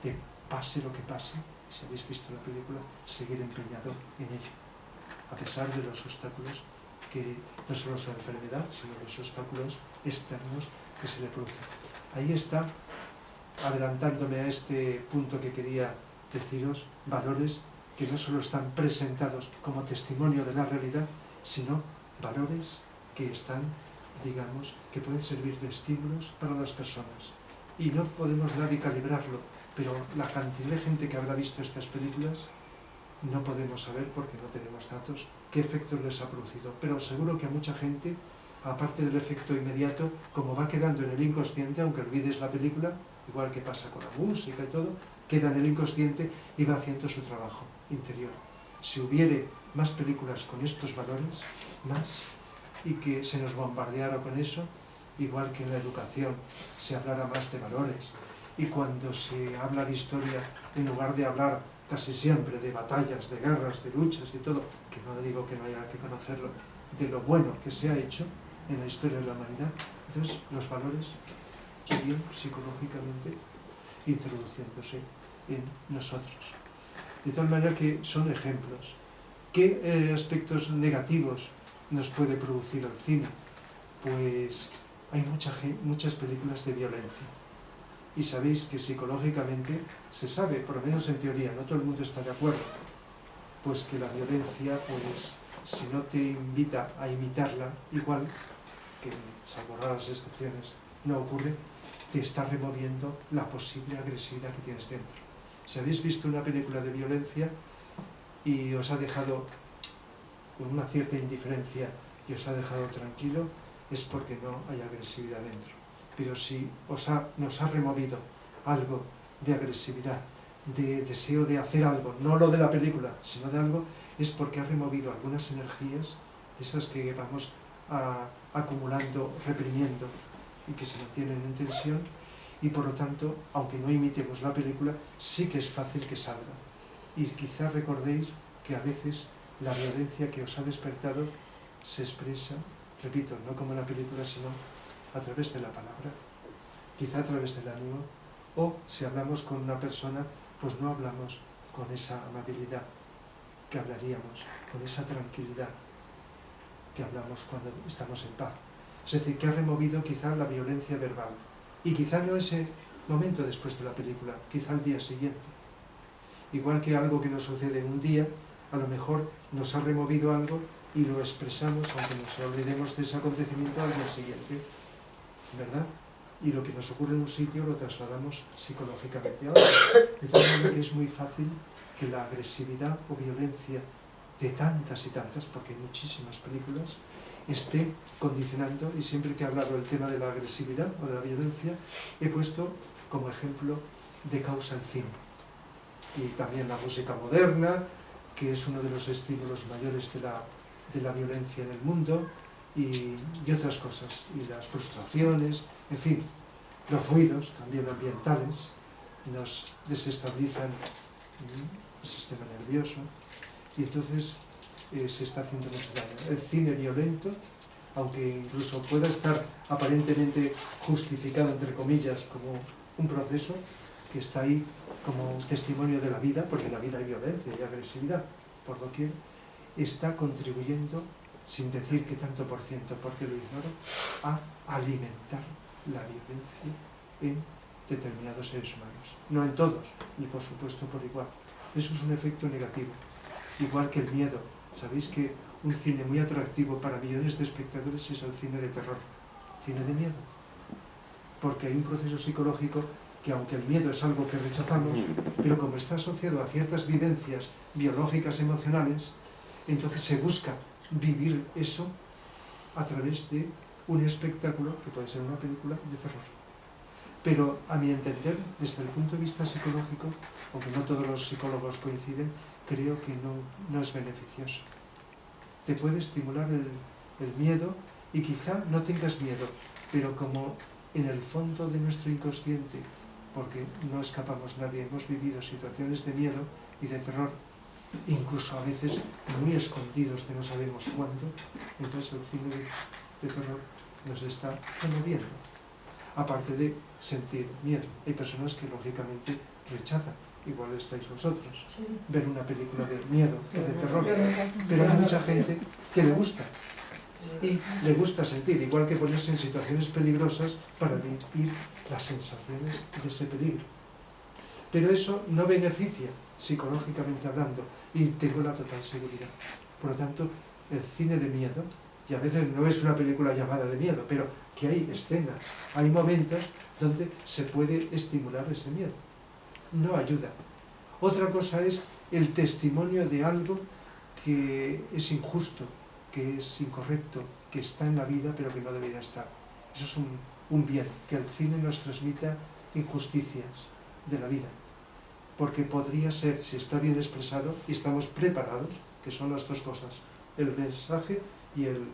de, pase lo que pase, si habéis visto la película, seguir empeñado en ello, a pesar de los obstáculos que no solo son enfermedad, sino los obstáculos externos que se le producen. Ahí está, adelantándome a este punto que quería deciros, valores que no solo están presentados como testimonio de la realidad, sino valores que están, digamos, que pueden servir de estímulos para las personas. Y no podemos nadie calibrarlo, pero la cantidad de gente que habrá visto estas películas no podemos saber, porque no tenemos datos, qué efectos les ha producido. Pero seguro que a mucha gente, aparte del efecto inmediato, como va quedando en el inconsciente, aunque olvides la película, igual que pasa con la música y todo, queda en el inconsciente y va haciendo su trabajo interior. Si hubiere más películas con estos valores, más, y que se nos bombardeara con eso, igual que en la educación se hablara más de valores, y cuando se habla de historia, en lugar de hablar casi siempre de batallas, de guerras, de luchas y todo, que no digo que no haya que conocerlo, de lo bueno que se ha hecho en la historia de la humanidad, entonces los valores irían psicológicamente introduciéndose en nosotros. De tal manera que son ejemplos. ¿Qué aspectos negativos nos puede producir el cine? Pues hay muchas películas de violencia. Y sabéis que psicológicamente se sabe, por lo menos en teoría, no todo el mundo está de acuerdo, pues que la violencia, pues si no te invita a imitarla, igual que, salvo raras excepciones, no ocurre, te está removiendo la posible agresividad que tienes dentro. Si habéis visto una película de violencia y os ha dejado con una cierta indiferencia y os ha dejado tranquilo, es porque no hay agresividad dentro. Pero si nos ha removido algo de agresividad, de deseo de hacer algo, no lo de la película, sino de algo, es porque ha removido algunas energías de esas que vamos acumulando, reprimiendo y que se mantienen en tensión, y por lo tanto, aunque no imitemos la película, sí que es fácil que salga. Y quizás recordéis que a veces la violencia que os ha despertado se expresa, repito, no como en la película, sino a través de la palabra, quizá a través del ánimo, o si hablamos con una persona, pues no hablamos con esa amabilidad que hablaríamos, con esa tranquilidad que hablamos cuando estamos en paz. Es decir, que ha removido quizá la violencia verbal, y quizá no ese momento después de la película, quizá al día siguiente. Igual que algo que nos sucede un día, a lo mejor nos ha removido algo y lo expresamos, aunque nos olvidemos de ese acontecimiento, al día siguiente, ¿verdad? Y lo que nos ocurre en un sitio lo trasladamos psicológicamente a otro. De tal manera que es muy fácil que la agresividad o violencia de tantas y tantas, porque hay muchísimas películas, esté condicionando, y siempre que he hablado del tema de la agresividad o de la violencia, he puesto como ejemplo de causa el cine. Y también la música moderna, que es uno de los estímulos mayores de la violencia en el mundo, y otras cosas, y las frustraciones, en fin, los ruidos también ambientales nos desestabilizan el sistema nervioso, y entonces se está haciendo mucho daño. El cine violento, aunque incluso pueda estar aparentemente justificado, entre comillas, como un proceso que está ahí como testimonio de la vida, porque en la vida hay violencia y agresividad por doquier, está contribuyendo, sin decir que tanto por ciento, porque lo ignoro, a alimentar la violencia en determinados seres humanos. No en todos, y por supuesto por igual. Eso es un efecto negativo. Igual que el miedo. Sabéis que un cine muy atractivo para millones de espectadores es el cine de terror. cine de miedo. Porque hay un proceso psicológico que, aunque el miedo es algo que rechazamos, pero como está asociado a ciertas vivencias biológicas, emocionales, entonces se busca vivir eso a través de un espectáculo que puede ser una película de terror. Pero, a mi entender, desde el punto de vista psicológico, aunque no todos los psicólogos coinciden, creo que no es beneficioso. Te puede estimular el miedo y quizá no tengas miedo, pero como en el fondo de nuestro inconsciente, porque no escapamos nadie, hemos vivido situaciones de miedo y de terror, incluso a veces muy escondidos de no sabemos cuándo, entonces el cine de terror nos está removiendo. Aparte de sentir miedo, hay personas que lógicamente rechazan, igual estáis vosotros, Sí. ver una película de miedo o de terror, pero hay mucha gente que le gusta y le gusta sentir, igual que ponerse en situaciones peligrosas para vivir las sensaciones de ese peligro. Pero eso no beneficia psicológicamente hablando, y tengo la total seguridad. Por lo tanto, el cine de miedo, y a veces no es una película llamada de miedo, pero que hay escenas, hay momentos donde se puede estimular ese miedo. No ayuda. Otra cosa es el testimonio de algo que es injusto, que es incorrecto, que está en la vida pero que no debería estar. Eso es un bien, que el cine nos transmita injusticias de la vida. Porque podría ser, si está bien expresado y estamos preparados, que son las dos cosas, el mensaje y el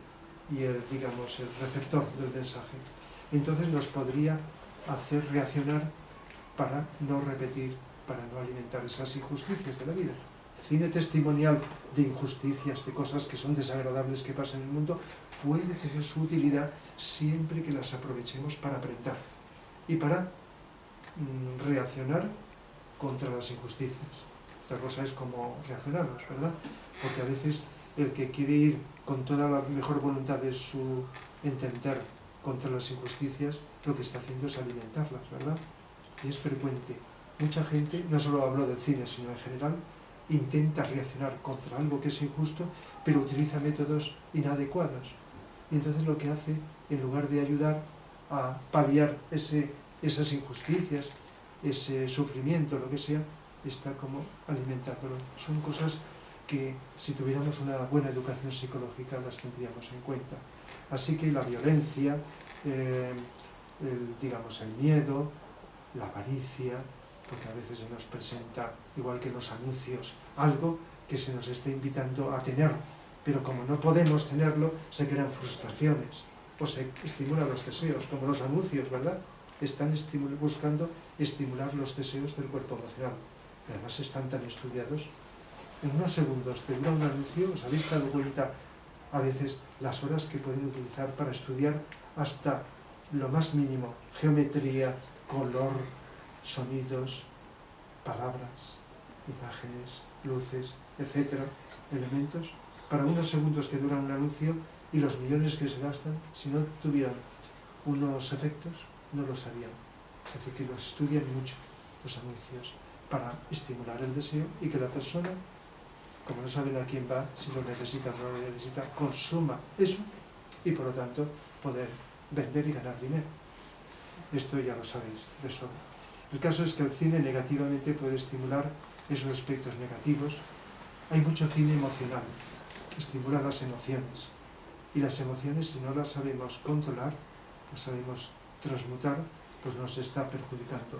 receptor del mensaje. Entonces nos podría hacer reaccionar para no repetir, para no alimentar esas injusticias de la vida. Cine testimonial de injusticias, de cosas que son desagradables que pasan en el mundo, puede tener su utilidad siempre que las aprovechemos para aprender y para reaccionar contra las injusticias. Otra cosa es cómo reaccionamos, ¿verdad? Porque a veces el que quiere ir con toda la mejor voluntad de su entender contra las injusticias, lo que está haciendo es alimentarlas, ¿verdad? Y es frecuente. Mucha gente, no solo hablo del cine, sino en general, intenta reaccionar contra algo que es injusto, pero utiliza métodos inadecuados. Y entonces lo que hace, en lugar de ayudar a paliar esas injusticias, ese sufrimiento, lo que sea, está como alimentándolo. Son cosas que, si tuviéramos una buena educación psicológica, las tendríamos en cuenta. Así que la violencia, el miedo, la avaricia, porque a veces se nos presenta, igual que los anuncios, algo que se nos está invitando a tener, pero como no podemos tenerlo, se crean frustraciones, o se estimulan los deseos, como los anuncios, ¿verdad? Están buscando estimular los deseos del cuerpo emocional. Y además están tan estudiados. En unos segundos te dura un anuncio, ¿os habéis dado cuenta a veces las horas que pueden utilizar para estudiar hasta lo más mínimo? Geometría, color, sonidos, palabras, imágenes, luces, etcétera, elementos, para unos segundos que dura un anuncio, y los millones que se gastan, si no tuvieran unos efectos, no lo harían. Es decir, que los estudian mucho, los anuncios, para estimular el deseo y que la persona, como no saben a quién va, si lo necesita o no lo necesita, consuma eso y por lo tanto poder vender y ganar dinero. Esto ya lo sabéis de sobra. El caso es que el cine negativamente puede estimular esos aspectos negativos. Hay mucho cine emocional, estimula las emociones. Y las emociones, si no las sabemos controlar, las sabemos transmutar, pues nos está perjudicando.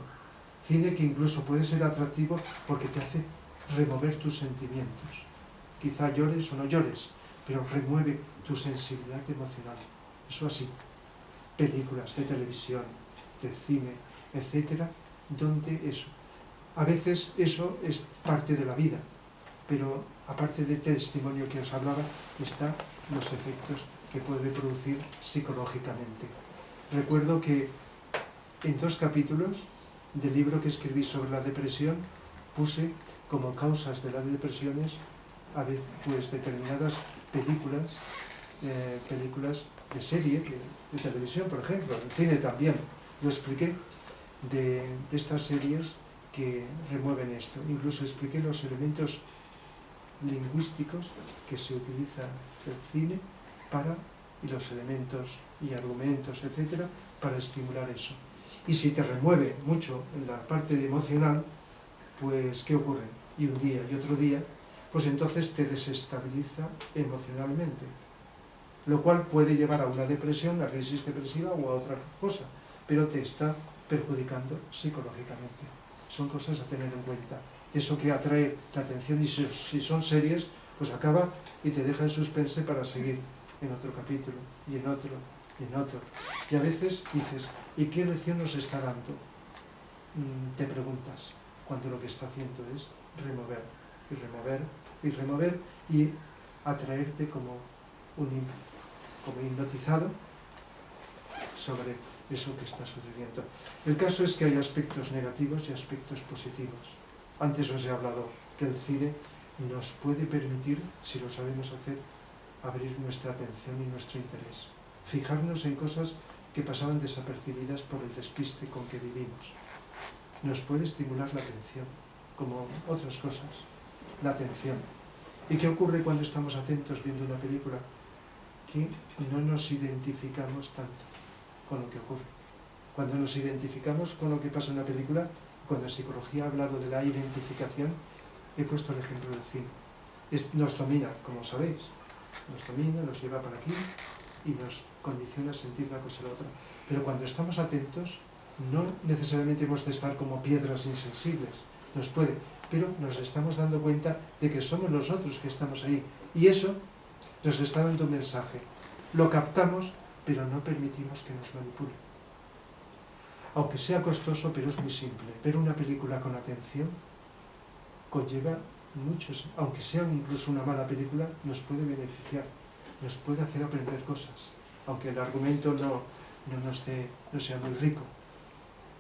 Cine que incluso puede ser atractivo porque te hace remover tus sentimientos. Quizá llores o no llores, pero remueve tu sensibilidad emocional. Eso así. Películas de televisión, de cine, etcétera, donde eso. A veces eso es parte de la vida, pero aparte del testimonio que os hablaba, están los efectos que puede producir psicológicamente. Recuerdo que en 2 capítulos del libro que escribí sobre la depresión puse como causas de las depresiones a veces pues determinadas películas de serie, de televisión, por ejemplo, en cine también lo expliqué, de estas series que remueven esto. Incluso expliqué los elementos lingüísticos que se utilizan en el cine y los elementos y argumentos, etcétera, para estimular eso. Y si te remueve mucho en la parte emocional, pues ¿qué ocurre? Y un día y otro día, pues entonces te desestabiliza emocionalmente, lo cual puede llevar a una depresión, a crisis depresiva o a otra cosa, pero te está perjudicando psicológicamente. Son cosas a tener en cuenta. Eso que atrae la atención, y si son series, pues acaba y te deja en suspense para seguir en otro capítulo, y en otro, y en otro. Y a veces dices, ¿y qué lección nos está dando? Te preguntas, cuando lo que está haciendo es remover, y remover, y remover, y atraerte como hipnotizado sobre eso que está sucediendo. El caso es que hay aspectos negativos y aspectos positivos. Antes os he hablado que el cine nos puede permitir, si lo sabemos hacer, abrir nuestra atención y nuestro interés. Fijarnos en cosas que pasaban desapercibidas por el despiste con que vivimos. Nos puede estimular la atención, como otras cosas, la atención. ¿Y qué ocurre cuando estamos atentos viendo una película? Que no nos identificamos tanto con lo que ocurre. Cuando nos identificamos con lo que pasa en la película, cuando en psicología ha hablado de la identificación, he puesto el ejemplo del cine. Nos domina, como sabéis, nos domina, nos lleva para aquí y nos condiciona a sentir una cosa y la otra. Pero cuando estamos atentos, no necesariamente hemos de estar como piedras insensibles, nos puede, pero nos estamos dando cuenta de que somos nosotros que estamos ahí. Y eso nos está dando un mensaje. Lo captamos, pero no permitimos que nos manipule. Aunque sea costoso, pero es muy simple. Ver una película con atención conlleva muchos, aunque sea incluso una mala película, nos puede beneficiar, nos puede hacer aprender cosas, aunque el argumento no sea muy rico.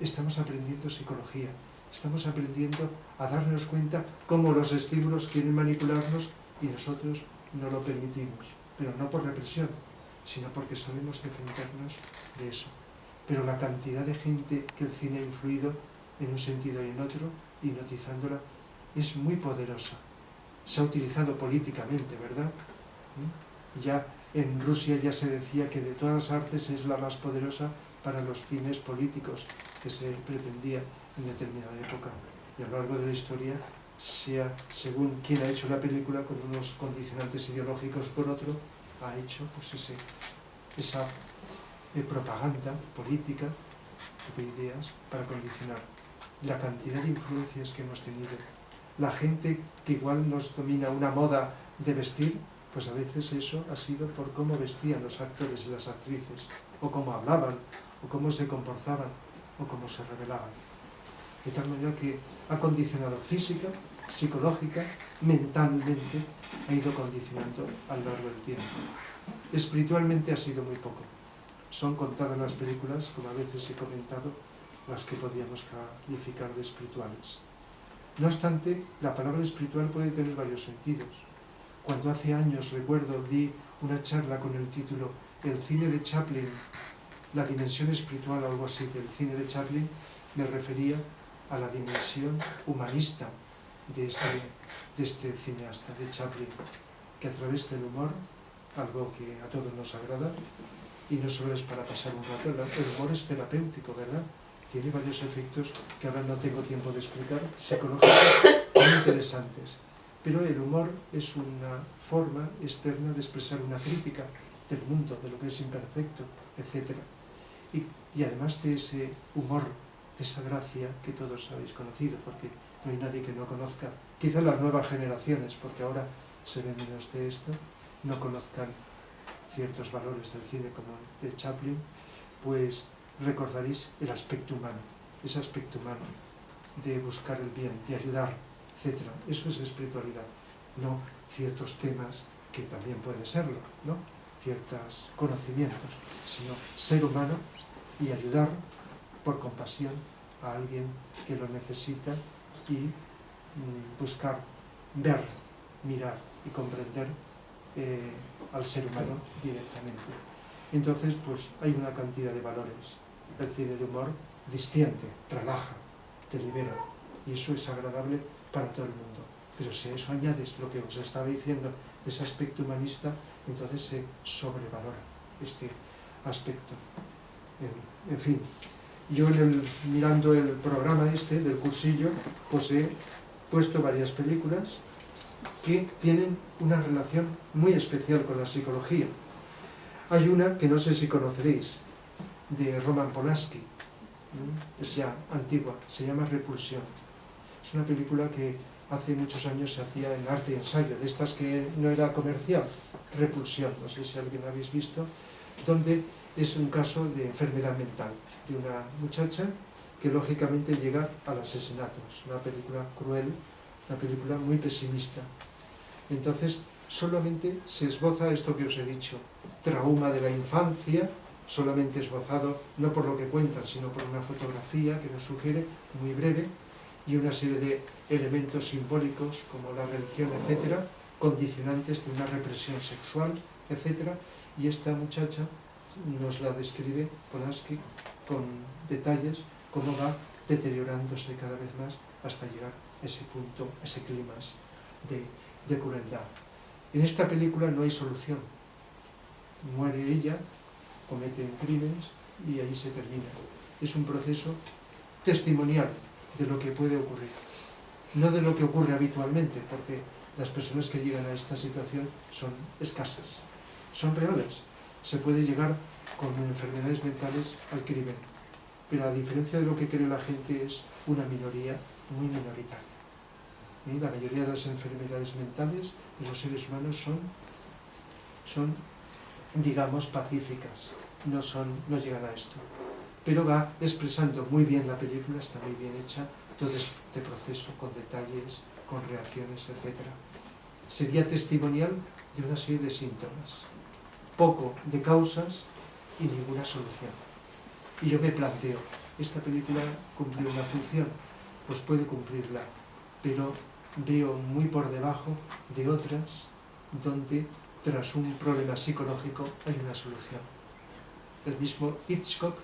Estamos aprendiendo psicología, estamos aprendiendo a darnos cuenta cómo los estímulos quieren manipularnos y nosotros no lo permitimos, pero no por represión, sino porque sabemos defendernos de eso. Pero la cantidad de gente que el cine ha influido en un sentido y en otro, hipnotizándola, es muy poderosa. Se ha utilizado políticamente, ¿verdad? Ya en Rusia ya se decía que de todas las artes es la más poderosa para los fines políticos que se pretendía en determinada época. Y a lo largo de la historia, sea según quien ha hecho la película, con unos condicionantes ideológicos por otro, ha hecho pues esa propaganda política de ideas para condicionar. La cantidad de influencias que hemos tenido. La gente que igual nos domina una moda de vestir, pues a veces eso ha sido por cómo vestían los actores y las actrices, o cómo hablaban, o cómo se comportaban, o cómo se revelaban. De tal manera que ha condicionado física, psicológica, mentalmente, ha ido condicionando a lo largo del tiempo. Espiritualmente ha sido muy poco. Son contadas las películas, como a veces he comentado, las que podríamos calificar de espirituales. No obstante, la palabra espiritual puede tener varios sentidos. Cuando hace años, recuerdo, di una charla con el título El cine de Chaplin, la dimensión espiritual, algo así, del cine de Chaplin, me refería a la dimensión humanista de este cineasta, de Chaplin, que a través del humor, algo que a todos nos agrada, y no solo es para pasar un rato, el humor es terapéutico, ¿verdad? Tiene varios efectos que ahora no tengo tiempo de explicar, psicológicos muy interesantes. Pero el humor es una forma externa de expresar una crítica del mundo, de lo que es imperfecto, etc. Y además de ese humor, de esa gracia que todos habéis conocido, porque no hay nadie que no conozca, quizá las nuevas generaciones, porque ahora se ve menos de esto, no conozcan ciertos valores del cine como el de Chaplin, pues recordaréis el aspecto humano, ese aspecto humano de buscar el bien, de ayudar, etc. Eso es espiritualidad, no ciertos temas que también pueden serlo, ¿no? Ciertos conocimientos, sino ser humano y ayudar por compasión a alguien que lo necesita y buscar, ver, mirar y comprender al ser humano directamente. Entonces, pues hay una cantidad de valores. El cine de humor distiende, relaja, te libera, y eso es agradable para todo el mundo. Pero si a eso añades lo que os estaba diciendo de ese aspecto humanista, entonces se sobrevalora este aspecto. En fin, yo mirando el programa del cursillo, pues he puesto varias películas que tienen una relación muy especial con la psicología. Hay una que no sé si conoceréis, de Roman Polanski, es ya antigua, se llama Repulsión. Es una película que hace muchos años se hacía en Arte y Ensayo, de estas que no era comercial. Repulsión, no sé si alguien la habéis visto, donde es un caso de enfermedad mental de una muchacha que lógicamente llega al asesinato. Es una película cruel, una película muy pesimista. Entonces, solamente se esboza esto que os he dicho, trauma de la infancia, solamente esbozado, no por lo que cuentan, sino por una fotografía que nos sugiere, muy breve, y una serie de elementos simbólicos como la religión, etcétera, condicionantes de una represión sexual, etcétera, y esta muchacha nos la describe Polanski con detalles, cómo va deteriorándose cada vez más hasta llegar a ese punto, ese clímax de crueldad. En esta película no hay solución. Muere ella, cometen crímenes y ahí se termina. Es un proceso testimonial de lo que puede ocurrir, no de lo que ocurre habitualmente, porque las personas que llegan a esta situación son escasas, son reales. Se puede llegar con enfermedades mentales al crimen, pero a diferencia de lo que cree la gente es una minoría muy minoritaria. ¿Y la mayoría de las enfermedades mentales de los seres humanos son digamos, pacíficas, no llegan a esto. Pero va expresando muy bien la película, está muy bien hecha, todo este proceso, con detalles, con reacciones, etc. Sería testimonial de una serie de síntomas, poco de causas y ninguna solución. Y yo me planteo, ¿esta película cumplió una función? Pues puede cumplirla, pero veo muy por debajo de otras donde tras un problema psicológico hay una solución. El mismo Hitchcock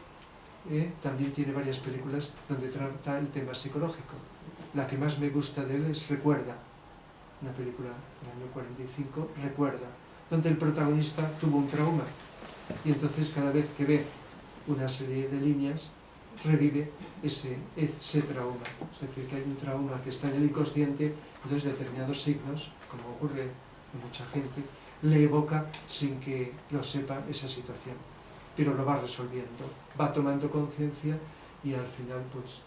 también tiene varias películas donde trata el tema psicológico. La que más me gusta de él es Recuerda, una película del año 45, Recuerda, donde el protagonista tuvo un trauma y entonces cada vez que ve una serie de líneas revive ese trauma. Es decir, que hay un trauma que está en el inconsciente, entonces determinados signos, como ocurre en mucha gente, le evoca sin que lo sepa esa situación, pero lo va resolviendo, va tomando conciencia y al final pues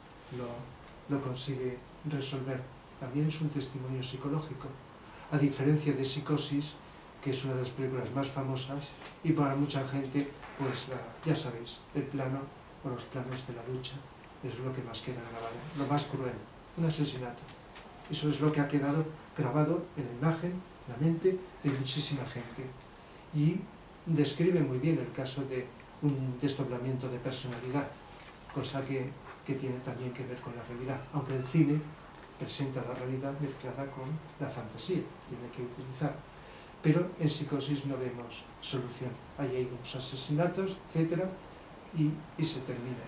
lo consigue resolver. También es un testimonio psicológico, a diferencia de Psicosis, que es una de las películas más famosas y para mucha gente pues ya sabéis, el plano o los planos de la lucha es lo que más queda grabado, lo más cruel, un asesinato. Eso es lo que ha quedado grabado en la imagen, la mente de muchísima gente. Y describe muy bien el caso de un desdoblamiento de personalidad, cosa que tiene también que ver con la realidad, aunque el cine presenta la realidad mezclada con la fantasía, tiene que utilizar. Pero en Psicosis no vemos solución. Ahí hay unos asesinatos, etc. Y se termina.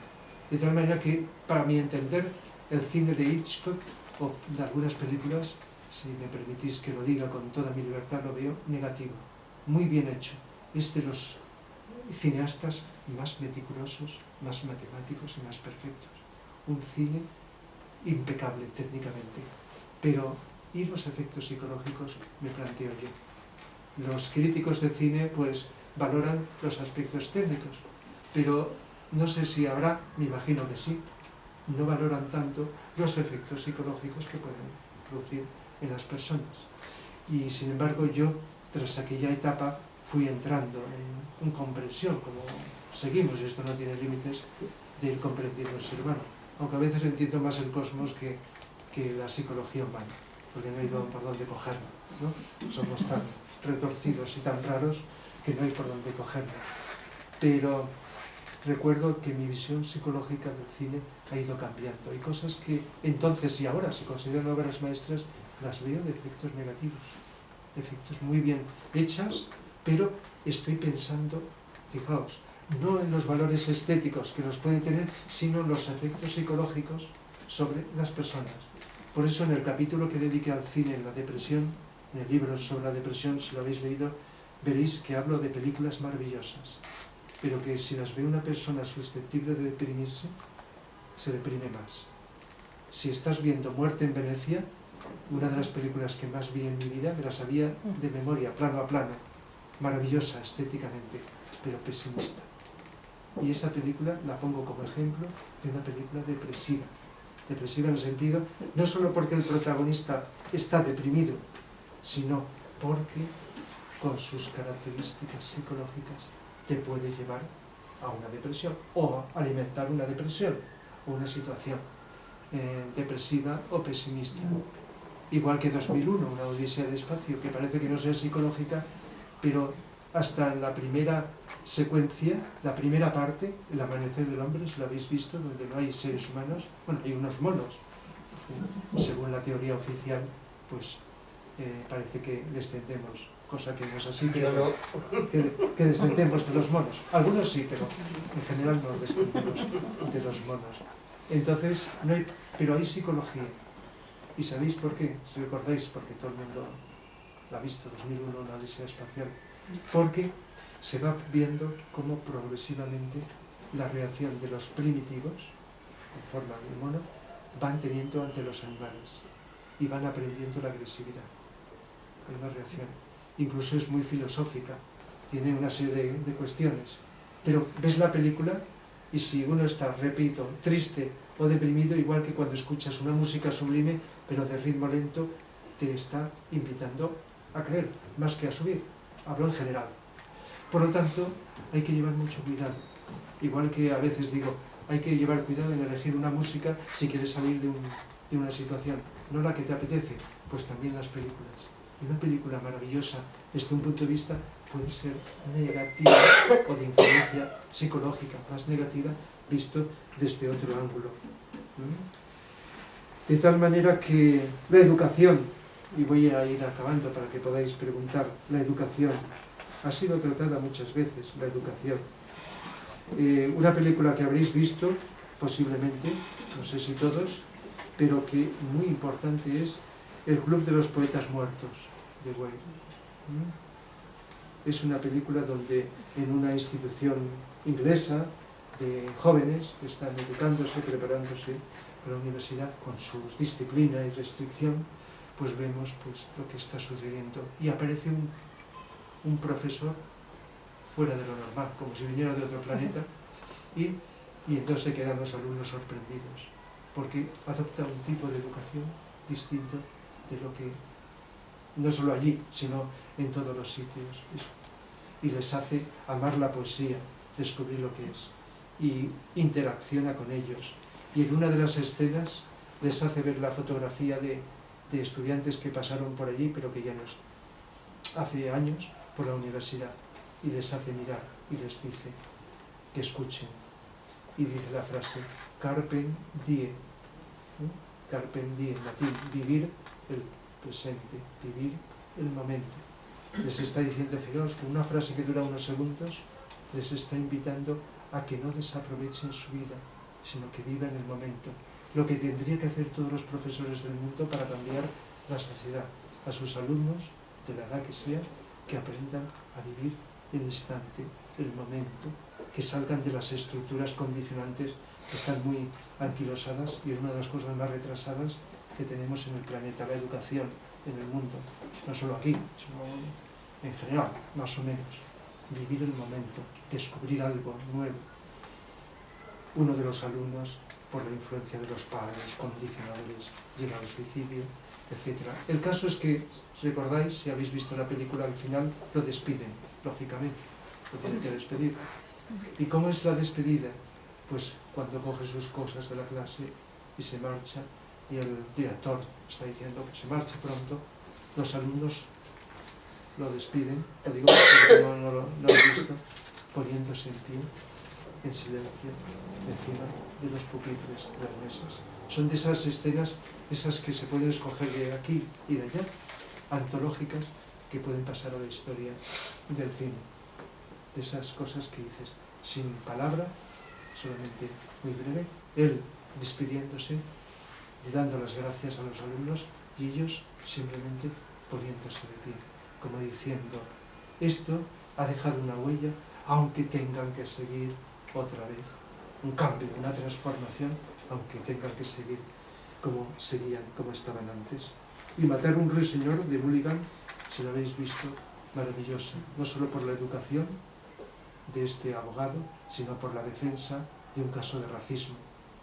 De tal manera que, para mi entender, el cine de Hitchcock o de algunas películas, si me permitís que lo diga con toda mi libertad, lo veo negativo. Muy bien hecho. Es de los cineastas más meticulosos, más matemáticos y más perfectos. Un cine impecable técnicamente. Pero, ¿y los efectos psicológicos? Me planteo yo. Los críticos de cine pues valoran los aspectos técnicos, pero no sé si habrá, me imagino que sí, no valoran tanto los efectos psicológicos que pueden producir en las personas. Y sin embargo yo, tras aquella etapa, fui entrando en comprensión, como seguimos, y esto no tiene límites, de ir comprendiendo el ser humano. Aunque a veces entiendo más el cosmos que la psicología humana, porque no hay por dónde cogerlo, ¿no? Somos tan retorcidos y tan raros que no hay por dónde cogerlo. Pero recuerdo que mi visión psicológica del cine ha ido cambiando. Hay cosas que entonces y ahora se consideran obras maestras, las veo de efectos negativos, efectos muy bien hechas, pero estoy pensando, fijaos, no en los valores estéticos que los pueden tener, sino en los efectos psicológicos sobre las personas. Por eso en el capítulo que dediqué al cine en la depresión, en el libro sobre la depresión, si lo habéis leído, veréis que hablo de películas maravillosas. pero que si las ve una persona susceptible de deprimirse, se deprime más. Si estás viendo Muerte en Venecia, una de las películas que más vi en mi vida, me la sabía de memoria, plano a plano, maravillosa estéticamente, pero pesimista. Y esa película la pongo como ejemplo de una película depresiva. Depresiva en el sentido, no solo porque el protagonista está deprimido, sino porque con sus características psicológicas te puede llevar a una depresión o a alimentar una depresión o una situación depresiva o pesimista. Igual que 2001, una odisea del espacio, que parece que no sea psicológica, pero hasta la primera secuencia, la primera parte, el amanecer del hombre, si lo habéis visto, donde no hay seres humanos, bueno, hay unos monos. Según la teoría oficial, pues parece que descendemos, cosa que no es así, pero que descendemos de los monos. Algunos sí, pero en general no descendemos de los monos. Entonces, no hay, pero hay psicología. ¿Y sabéis por qué? Si recordáis, porque todo el mundo la ha visto, 2001, una odisea espacial. Porque se va viendo cómo progresivamente la reacción de los primitivos, en forma de mono, van teniendo ante los animales y van aprendiendo la agresividad. Hay una reacción. Incluso es muy filosófica, tiene una serie de cuestiones. Pero ves la película y si uno está, repito, triste o deprimido, igual que cuando escuchas una música sublime, pero de ritmo lento, te está invitando a creer, más que a subir. Hablo en general. Por lo tanto, hay que llevar mucho cuidado. Igual que a veces digo, hay que llevar cuidado en elegir una música si quieres salir de una situación, no la que te apetece, pues también las películas. Y una película maravillosa, desde un punto de vista, puede ser negativa o de influencia psicológica, más negativa, visto desde otro ángulo. De tal manera que la educación, y voy a ir acabando para que podáis preguntar, la educación ha sido tratada muchas veces, la educación. Una película que habréis visto, posiblemente, no sé si todos, pero que muy importante es El Club de los Poetas Muertos, de Weir. Es una película donde en una institución inglesa de jóvenes que están educándose, preparándose para la universidad con su disciplina y restricción, pues vemos pues, lo que está sucediendo. Y aparece un profesor fuera de lo normal, como si viniera de otro planeta, y entonces se quedan los alumnos sorprendidos, porque adopta un tipo de educación distinto de lo que, no solo allí, sino en todos los sitios. Y les hace amar la poesía, descubrir lo que es, y interacciona con ellos. Y en una de las escenas les hace ver la fotografía de estudiantes que pasaron por allí, pero que ya no es, hace años, por la universidad, y les hace mirar, y les dice que escuchen. Y dice la frase, carpe diem, carpe diem, en latín, vivir el presente, vivir el momento. Les está diciendo, fijaos, con una frase que dura unos segundos, les está invitando a que no desaprovechen su vida, sino que vivan el momento. Lo que tendría que hacer todos los profesores del mundo para cambiar la sociedad, a sus alumnos, de la edad que sea, que aprendan a vivir el instante, el momento, que salgan de las estructuras condicionantes que están muy anquilosadas y es una de las cosas más retrasadas que tenemos en el planeta, la educación en el mundo, no solo aquí, sino en general, más o menos. Vivir el momento, descubrir algo nuevo. Uno de los alumnos, por la influencia de los padres, condicionadores, llega al suicidio, etc. El caso es que, recordáis, si habéis visto la película, al final lo despiden, lógicamente, lo tienen que despedir. ¿Y cómo es la despedida? Pues cuando coge sus cosas de la clase y se marcha, y el director está diciendo que se marche pronto, los alumnos lo despiden, lo digo porque no lo he visto, poniéndose en pie, en silencio, encima de los pupitres de las mesas. Son de esas escenas, esas que se pueden escoger de aquí y de allá, antológicas, que pueden pasar a la historia del cine. De esas cosas que dices, sin palabra, solamente muy breve, él despidiéndose, dando las gracias a los alumnos y ellos simplemente poniéndose de pie, como diciendo, esto ha dejado una huella, aunque tengan que seguir otra vez un cambio, una transformación, aunque tengan que seguir como seguían, como estaban antes. Y Matar un ruiseñor de Mulligan, si lo habéis visto, maravillosa, no solo por la educación de este abogado, sino por la defensa de un caso de racismo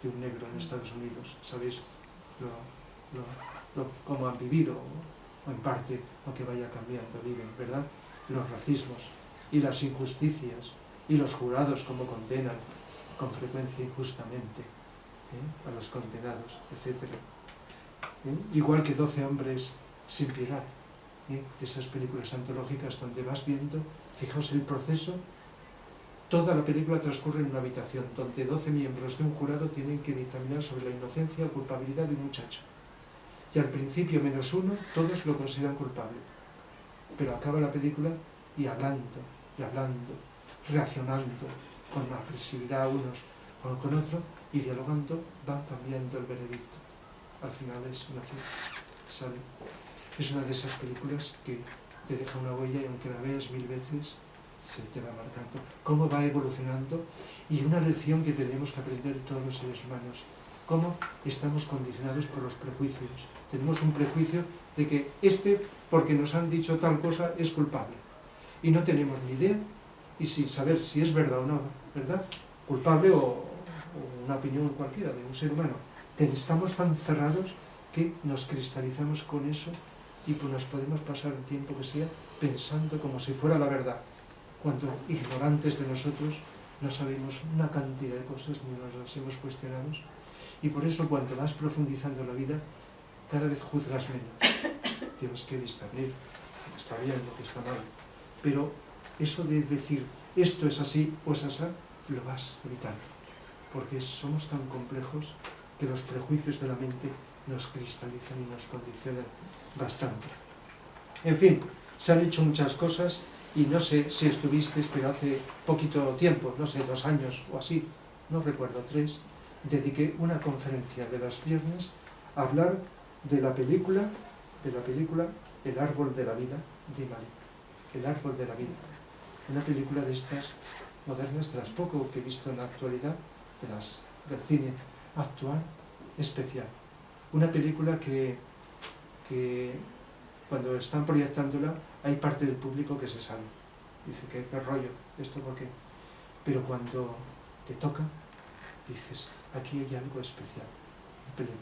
de un negro en Estados Unidos. ¿Sabéis cómo han vivido, o en parte, aunque vaya cambiando, viven, ¿verdad? Los racismos y las injusticias y los jurados como condenan con frecuencia injustamente a los condenados, etc. Igual que 12 hombres sin piedad, de esas películas antológicas donde vas viendo, fijaos el proceso, toda la película transcurre en una habitación donde 12 miembros de un jurado tienen que dictaminar sobre la inocencia o culpabilidad de un muchacho. Y al principio, menos uno, todos lo consideran culpable. Pero acaba la película y hablando, reaccionando con agresividad unos con otros y dialogando, van cambiando el veredicto. Al final es una cita, ¿sabe? Es una de esas películas que te deja una huella y aunque la veas 1000 veces, se te va marcando. Cómo va evolucionando y una lección que tenemos que aprender todos los seres humanos. Cómo estamos condicionados por los prejuicios. Tenemos un prejuicio de que porque nos han dicho tal cosa, es culpable. Y no tenemos ni idea, y sin saber si es verdad o no, ¿verdad? Culpable o una opinión cualquiera de un ser humano. Estamos tan cerrados que nos cristalizamos con eso y pues nos podemos pasar el tiempo que sea pensando como si fuera la verdad, cuando ignorantes de nosotros no sabemos una cantidad de cosas ni nos las hemos cuestionado. Y por eso cuando vas profundizando en la vida, cada vez juzgas menos. Tienes que discernir lo que está bien, lo que está mal. Pero eso de decir esto es así o es así, lo vas evitando. Porque somos tan complejos que los prejuicios de la mente nos cristalizan y nos condicionan bastante. En fin, se han hecho muchas cosas y no sé si estuvisteis, pero hace poquito tiempo, no sé, 2 años o así, no recuerdo, 3, dediqué una conferencia de los viernes a hablar de la película El árbol de la vida de Malik. El árbol de la vida. Una película de estas modernas, de las poco que he visto en la actualidad, del cine actual, especial. Una película que cuando están proyectándola hay parte del público que se sale. Dice, ¿qué rollo? ¿Esto por qué? Pero cuando te toca, dices, aquí hay algo especial.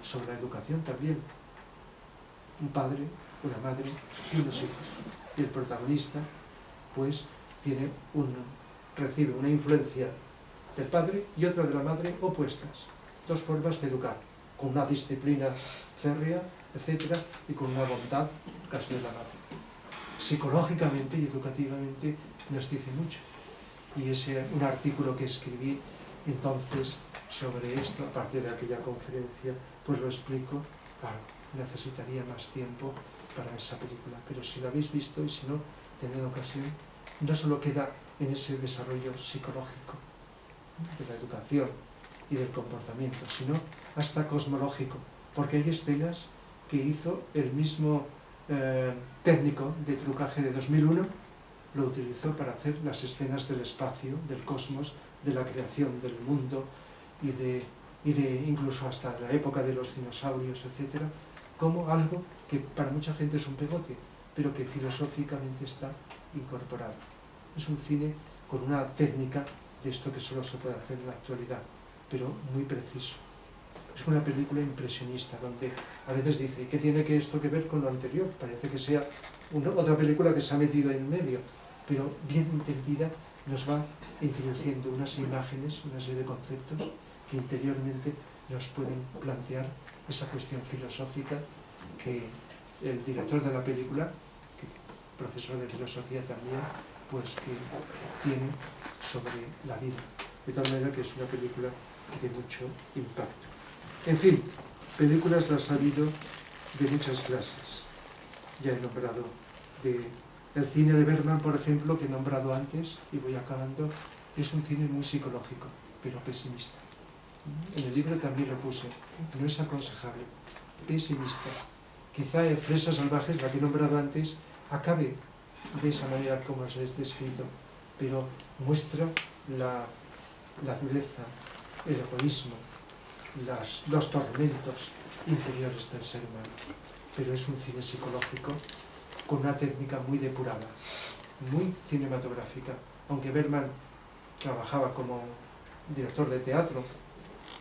Sobre la educación también. Un padre, una madre y unos hijos. Y el protagonista, pues, recibe una influencia del padre y otra de la madre opuestas. 2 formas de educar, con una disciplina férrea, etcétera, y con una bondad, en el caso de la madre. Psicológicamente y educativamente nos dice mucho. Y es un artículo que escribí entonces sobre esto, a partir de aquella conferencia, pues lo explico. Claro, necesitaría más tiempo para esa película, pero si la habéis visto y si no, tened ocasión, no solo queda en ese desarrollo psicológico de la educación y del comportamiento, sino hasta cosmológico, porque hay escenas que hizo el mismo técnico de trucaje de 2001, lo utilizó para hacer las escenas del espacio, del cosmos, de la creación del mundo y de incluso hasta la época de los dinosaurios, etcétera, como algo que para mucha gente es un pegote, pero que filosóficamente está incorporado. Es un cine con una técnica de esto que solo se puede hacer en la actualidad, pero muy preciso. Es una película impresionista, donde a veces dice, ¿qué tiene esto que ver con lo anterior? Parece que sea otra película que se ha metido en medio, pero bien entendida nos va introduciendo unas imágenes, una serie de conceptos que interiormente nos pueden plantear esa cuestión filosófica que el director de la película, profesor de filosofía también, pues que tiene sobre la vida. De tal manera que es una película de mucho impacto. En fin, películas las ha habido de muchas clases. Ya he nombrado el cine de Bergman, por ejemplo, que he nombrado antes, y voy acabando, es un cine muy psicológico, pero pesimista. En el libro también lo puse, no es aconsejable, pesimista. Quizá Fresas salvajes, la que he nombrado antes, acabe de esa manera como os he descrito, pero muestra la dureza, el egoísmo, los tormentos interiores del ser humano. Pero es un cine psicológico con una técnica muy depurada, muy cinematográfica. Aunque Bergman trabajaba como director de teatro,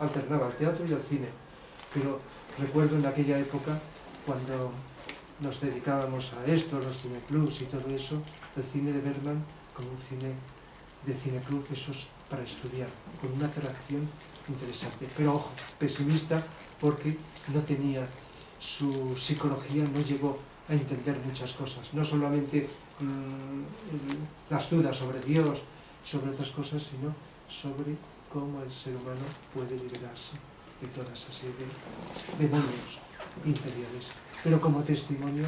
alternaba el teatro y el cine, pero recuerdo en aquella época, cuando nos dedicábamos a esto, los cineclubs y todo eso, el cine de Bergman como un cine de cineclub, esos para estudiar, con una atracción interesante. Pero ojo, pesimista, porque no tenía su psicología, no llegó a entender muchas cosas, no solamente las dudas sobre Dios, sobre otras cosas, sino sobre cómo el ser humano puede liberarse de toda esa serie de demonios interiores. Pero como testimonio,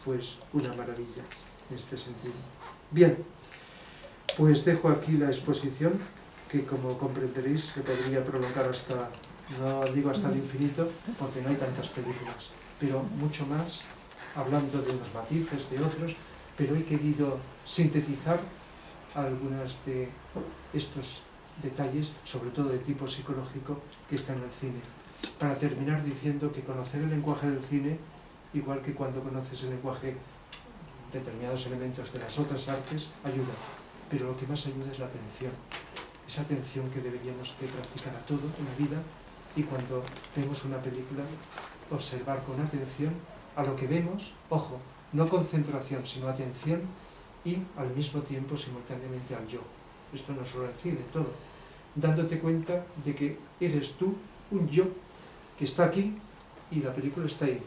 pues una maravilla en este sentido. Bien, pues dejo aquí la exposición, que como comprenderéis se podría prolongar hasta, no digo hasta el infinito, porque no hay tantas películas, pero mucho más, hablando de unos matices, de otros, pero he querido sintetizar algunas de estos detalles, sobre todo de tipo psicológico, que están en el cine. Para terminar diciendo que conocer el lenguaje del cine, igual que cuando conoces el lenguaje, determinados elementos de las otras artes, ayuda. Pero lo que más ayuda es la atención. Esa atención que deberíamos de practicar a todo en la vida, y cuando vemos una película, observar con atención a lo que vemos, ojo, no concentración, sino atención, y al mismo tiempo simultáneamente al yo. Esto no solo el cine, todo. Dándote cuenta de que eres tú, un yo, que está aquí y la película está ahí,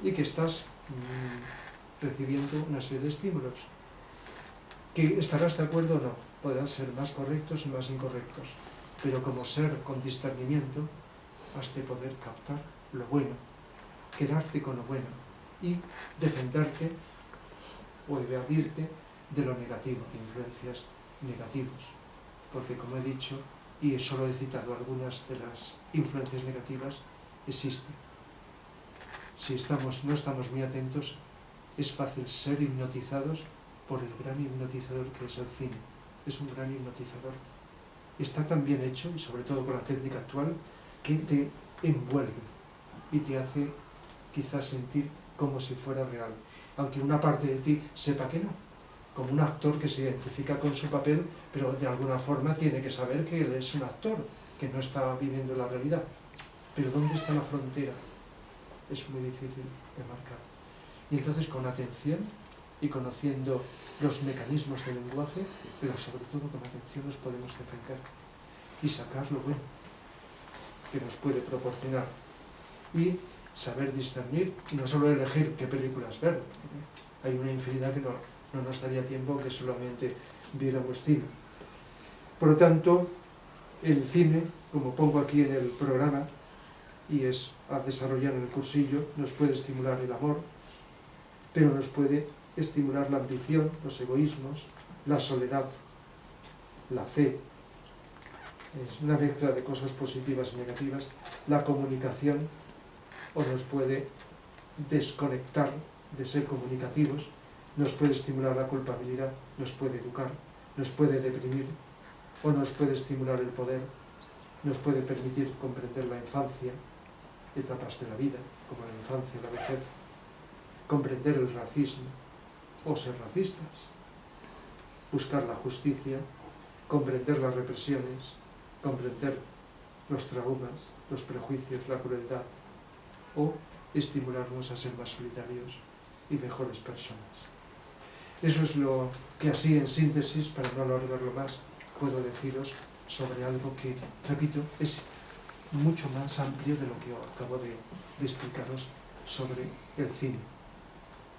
y que estás recibiendo una serie de estímulos. Que estarás de acuerdo o no, podrán ser más correctos o más incorrectos, pero como ser con discernimiento has de poder captar lo bueno, quedarte con lo bueno y defenderte o evadirte de lo negativo, de influencias negativas, porque como he dicho, y solo he citado algunas de las influencias negativas, existen. Si no estamos muy atentos, es fácil ser hipnotizados por el gran hipnotizador que es el cine. Es un gran hipnotizador. Está tan bien hecho, y sobre todo con la técnica actual, que te envuelve y te hace quizás sentir como si fuera real, aunque una parte de ti sepa que no, como un actor que se identifica con su papel, pero de alguna forma tiene que saber que él es un actor, que no está viviendo la realidad. Pero ¿dónde está la frontera? Es muy difícil de marcar. Y entonces con atención y conociendo los mecanismos del lenguaje, pero sobre todo con atención nos podemos defender y sacar lo bueno que nos puede proporcionar y saber discernir, y no solo elegir qué películas ver, hay una infinidad que no nos daría tiempo que solamente viéramos cine. Por lo tanto, el cine, como pongo aquí en el programa, y es a desarrollar en el cursillo, nos puede estimular el amor, pero nos puede estimular la ambición, los egoísmos, la soledad, la fe. Es una mezcla de cosas positivas y negativas. La comunicación, o nos puede desconectar de ser comunicativos, nos puede estimular la culpabilidad, nos puede educar, nos puede deprimir, o nos puede estimular el poder, nos puede permitir comprender la infancia, etapas de la vida, como la infancia y la vejez, comprender el racismo, o ser racistas, buscar la justicia, comprender las represiones, comprender los traumas, los prejuicios, la crueldad, o estimularnos a ser más solidarios y mejores personas. Eso es lo que así en síntesis, para no alargarlo más, puedo deciros sobre algo que, repito, es mucho más amplio de lo que acabo de explicaros sobre el cine.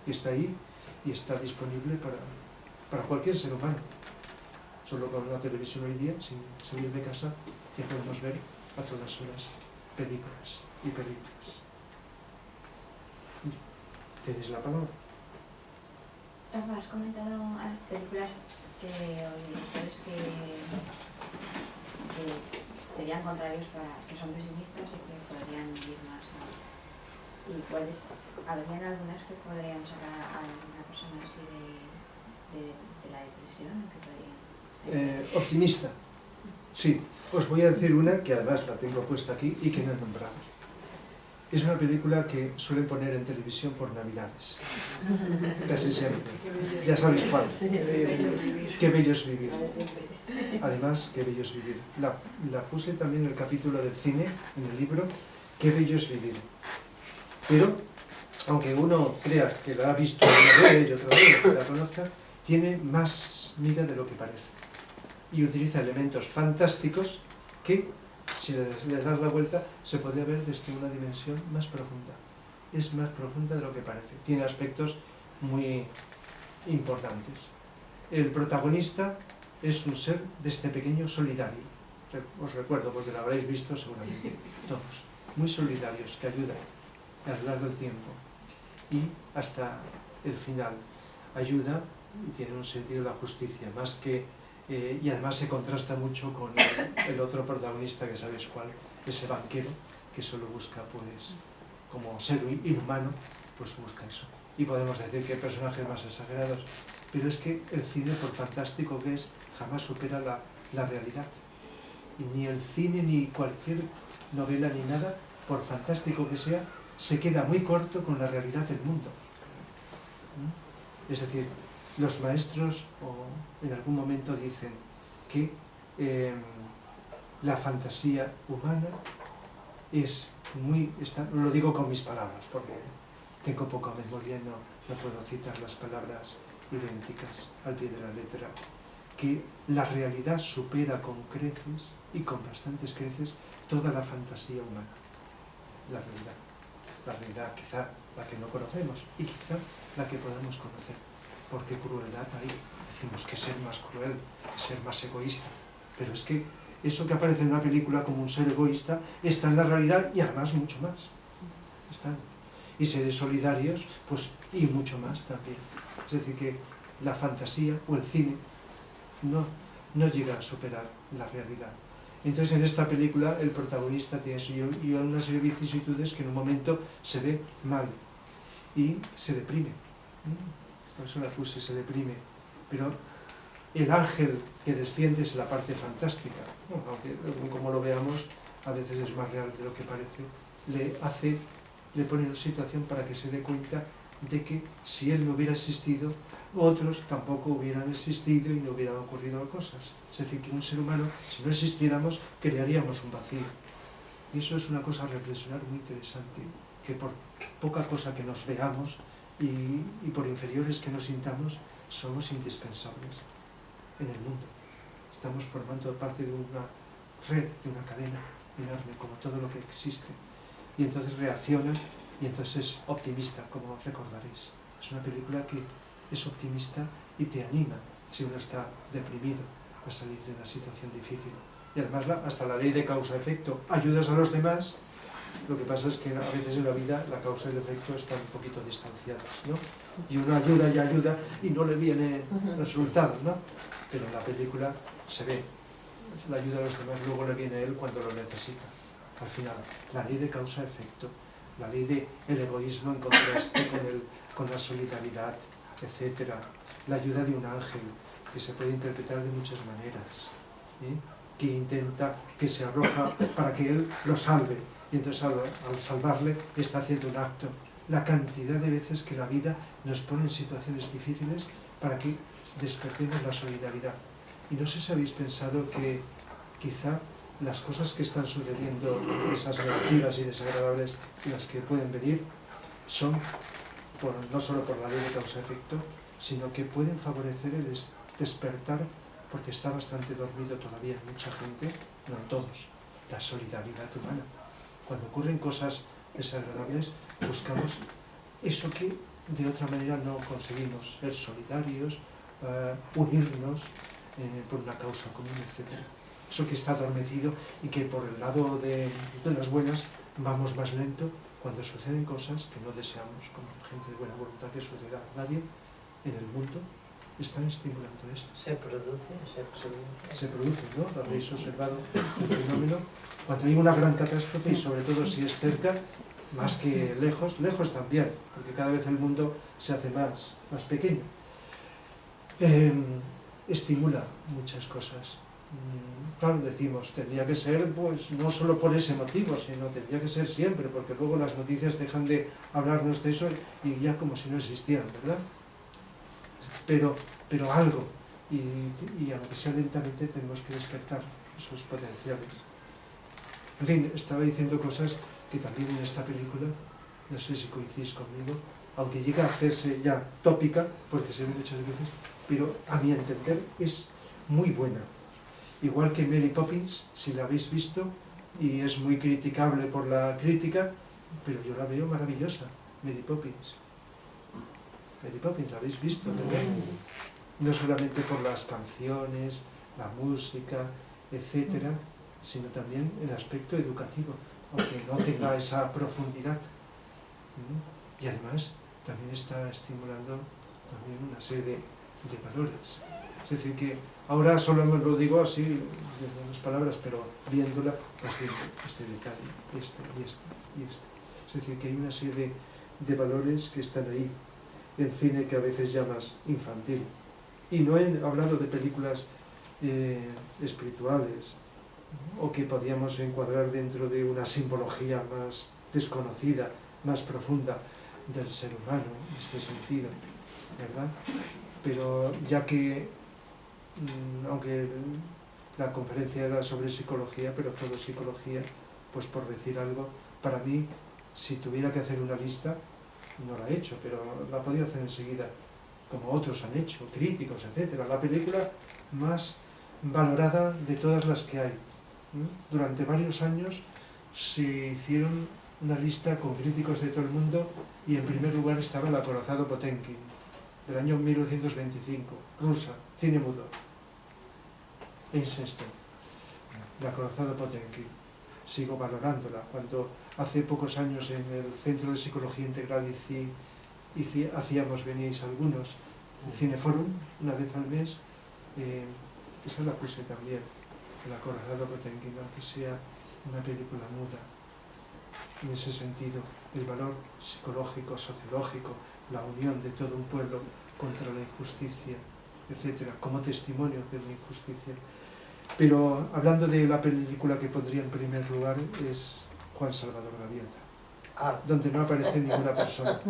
Está ahí y está disponible para cualquier ser humano. Solo con una televisión hoy día, sin salir de casa, ya podemos ver a todas horas películas y películas. ¿Tenéis la palabra? Has comentado películas o directores que serían contrarios, que son pesimistas y que podrían ir más ¿y cuáles? ¿Habrían algunas que podrían sacar a una persona así de la depresión? televisión? ¿En qué podría? Optimista. Sí, os voy a decir una que además la tengo puesta aquí y que no he nombrado. Es una película que suelen poner en televisión por Navidades. Casi siempre. Ya sabéis cuál. Qué bello es vivir. Además, qué bello es vivir. La puse también en el capítulo del cine, en el libro, Qué bello es vivir. Pero, aunque uno crea que la ha visto una vez y otra vez, que la conozca, tiene más miga de lo que parece. Y utiliza elementos fantásticos que, si le das la vuelta, se podría ver desde una dimensión más profunda. Es más profunda de lo que parece. Tiene aspectos muy importantes. El protagonista es un ser desde pequeño solidario. Os recuerdo, porque lo habréis visto seguramente todos. Muy solidarios, que ayudan a lo largo del tiempo. Y hasta el final. Ayuda y tiene un sentido de la justicia, más que... y además se contrasta mucho con el otro protagonista, que sabéis cuál, ese banquero, que solo busca, pues, como ser inhumano, pues busca eso. Y podemos decir que hay personajes más exagerados, pero es que el cine, por fantástico que es, jamás supera la realidad. Y ni el cine, ni cualquier novela, ni nada, por fantástico que sea, se queda muy corto con la realidad del mundo. Es decir, los maestros en algún momento dicen que la fantasía humana es muy... lo digo con mis palabras, porque tengo poca memoria y no puedo citar las palabras idénticas al pie de la letra, que la realidad supera con creces, y con bastantes creces, toda la fantasía humana. La realidad quizá la que no conocemos, y quizá la que podamos conocer. Porque crueldad hay, decimos que ser más cruel, que ser más egoísta, pero es que eso que aparece en una película como un ser egoísta está en la realidad y además mucho más. Están. Y seres solidarios, pues, y mucho más también. Es decir, que la fantasía o el cine no llega a superar la realidad. Entonces, en esta película el protagonista tiene eso y una serie de vicisitudes que en un momento se ve mal y se deprime. Por eso la puse, se deprime. Pero el ángel que desciende es la parte fantástica, ¿no? Aunque como lo veamos, a veces es más real de lo que parece. Le pone en una situación para que se dé cuenta de que si él no hubiera existido, otros tampoco hubieran existido y no hubieran ocurrido cosas. Es decir, que un ser humano, si no existiéramos, crearíamos un vacío. Y eso es una cosa a reflexionar muy interesante, que por poca cosa que nos veamos y por inferiores que nos sintamos, somos indispensables en el mundo. Estamos formando parte de una red, de una cadena enorme, como todo lo que existe. Y entonces reacciona y entonces es optimista, como recordaréis. Es una película que es optimista y te anima si uno está deprimido a salir de una situación difícil. Y además hasta la ley de causa-efecto. Ayudas a los demás, lo que pasa es que a veces en la vida la causa y el efecto están un poquito distanciados, ¿no? Y uno ayuda y ayuda y no le viene resultados, ¿no? Pero en la película se ve la ayuda a los demás, luego le viene a él cuando lo necesita. Al final, la ley de causa-efecto, la ley del egoísmo en contraste con la solidaridad, etcétera, la ayuda de un ángel, que se puede interpretar de muchas maneras, que intenta, que se arroja para que él lo salve, y entonces al salvarle está haciendo un acto. La cantidad de veces que la vida nos pone en situaciones difíciles para que despertemos la solidaridad. Y no sé si habéis pensado que quizá las cosas que están sucediendo, esas negativas y desagradables, las que pueden venir, son no solo por la ley de causa-efecto, sino que pueden favorecer el despertar, porque está bastante dormido todavía mucha gente, no en todos, la solidaridad humana. Cuando ocurren cosas desagradables, buscamos eso que de otra manera no conseguimos, ser solidarios, unirnos por una causa común, etc. Eso que está adormecido y que por el lado de las buenas vamos más lento cuando suceden cosas que no deseamos, como gente de buena voluntad que suceda a nadie en el mundo, están estimulando esto. Se produce, ¿no? Habréis observado el fenómeno. Cuando hay una gran catástrofe, y sobre todo si es cerca, más que lejos también, porque cada vez el mundo se hace más pequeño. estimula muchas cosas. Claro, decimos, tendría que ser pues no solo por ese motivo, sino tendría que ser siempre, porque luego las noticias dejan de hablarnos de eso y ya como si no existieran, ¿verdad? Pero algo, y aunque sea lentamente, tenemos que despertar esos potenciales. En fin, estaba diciendo cosas que también en esta película, no sé si coincidís conmigo, aunque llega a hacerse ya tópica, porque se ve muchas veces, pero a mi entender es muy buena. Igual que Mary Poppins, si la habéis visto, y es muy criticable por la crítica, pero yo la veo maravillosa, Mary Poppins. Mary Poppins, la habéis visto, ¿verdad? No solamente por las canciones, la música, etcétera, sino también el aspecto educativo, aunque no tenga esa profundidad. Y además también está estimulando también una serie de valores. Es decir, que ahora solo me lo digo así, de unas palabras, pero viéndola, pues viendo este detalle, este y este y este. Es decir, que hay una serie de valores que están ahí, en cine que a veces llamas infantil. Y no he hablado de películas espirituales, o que podríamos encuadrar dentro de una simbología más desconocida, más profunda del ser humano, en este sentido, ¿verdad? Pero ya que, aunque la conferencia era sobre psicología, pero todo psicología, pues por decir algo, para mí, si tuviera que hacer una lista, no la he hecho, pero la podía hacer enseguida, como otros han hecho, críticos, etcétera. La película más valorada de todas las que hay. Durante varios años se hicieron una lista con críticos de todo el mundo y en primer lugar estaba El acorazado Potemkin, del año 1925, rusa, cine mudo. Es esto, El acorazado Potemkin. Sigo valorándola. Cuando hace pocos años en el Centro de Psicología Integral hacíamos, veníais algunos, el Cineforum, una vez al mes, esa la puse también, El acorazado Potemkin, aunque sea una película muda. En ese sentido, el valor psicológico, sociológico, la unión de todo un pueblo contra la injusticia, etcétera, como testimonio de la injusticia. Pero hablando de la película que pondría en primer lugar es Juan Salvador Gaviota, donde no aparece ninguna persona,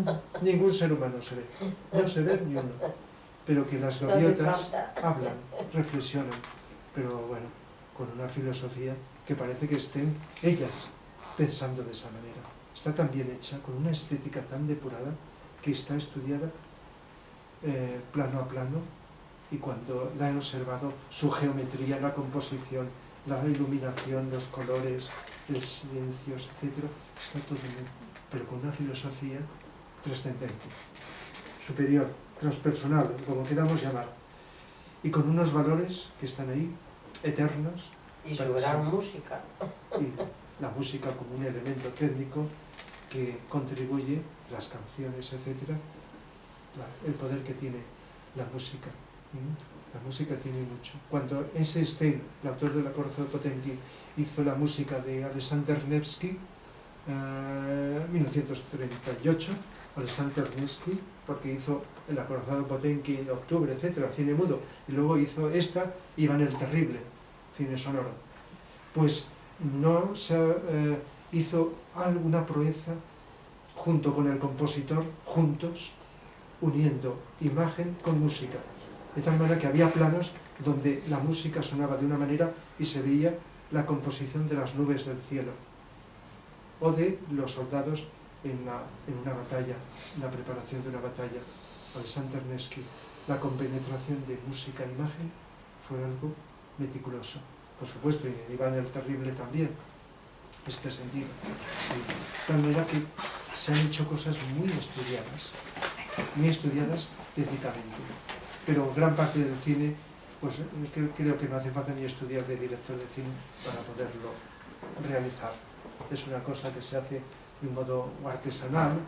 ningún ser humano se ve, no se ve ni uno, pero que las gaviotas hablan, reflexionan, pero bueno, con una filosofía que parece que estén ellas pensando de esa manera. Está tan bien hecha, con una estética tan depurada, que está estudiada plano a plano, y cuando la he observado, su geometría, la composición, la iluminación, los colores, los silencios, etc., está todo bien, pero con una filosofía trascendente, superior, transpersonal, como queramos llamar, y con unos valores que están ahí, eternos. Y su gran música. Y la música como un elemento técnico que contribuye, las canciones, etc., el poder que tiene la música. La música tiene mucho. Cuando S. Stein, el autor del acorazado Potemkin, hizo la música de Alexander Nevsky, 1938, Alexander Nevsky, porque hizo el acorazado Potemkin, Octubre, etcétera, cine mudo, y luego hizo esta, Iván el Terrible, cine sonoro. Pues no se hizo alguna proeza junto con el compositor, juntos, uniendo imagen con música. De tal manera que había planos donde la música sonaba de una manera y se veía la composición de las nubes del cielo, o de los soldados en una batalla, en la preparación de una batalla. Alexander Nevsky, la compenetración de música e imagen fue algo meticuloso. Por supuesto, y en Iván el Terrible también, este sentido. Sí. De tal manera que se han hecho cosas muy estudiadas técnicamente. Pero gran parte del cine, pues creo que no hace falta ni estudiar de director de cine para poderlo realizar. Es una cosa que se hace de un modo artesanal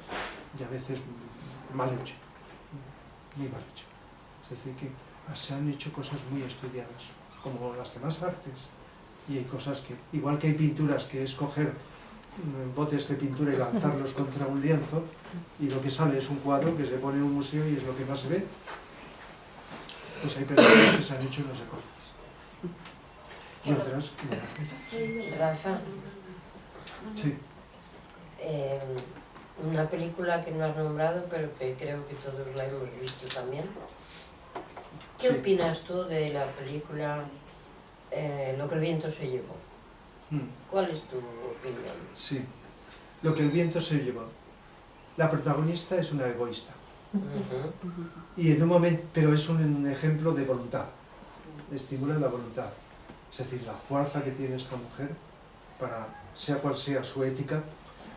y a veces mal hecho, muy mal hecho. Es decir, que se han hecho cosas muy estudiadas, como las demás artes. Y hay cosas que, igual que hay pinturas que es coger botes de pintura y lanzarlos contra un lienzo, y lo que sale es un cuadro que se pone en un museo y es lo que más se ve. pues hay películas que se han hecho en los recortes. Y otras que Rafa, sí. una película que no has nombrado, pero que creo que todos la hemos visto también. ¿Qué Sí. opinas tú de la película Lo que el viento se llevó? ¿Cuál es tu opinión? Sí. Lo que el viento se llevó. La protagonista es una egoísta. Y en un momento, pero es un ejemplo de voluntad. Estimula la voluntad. Es decir, la fuerza que tiene esta mujer para, sea cual sea su ética,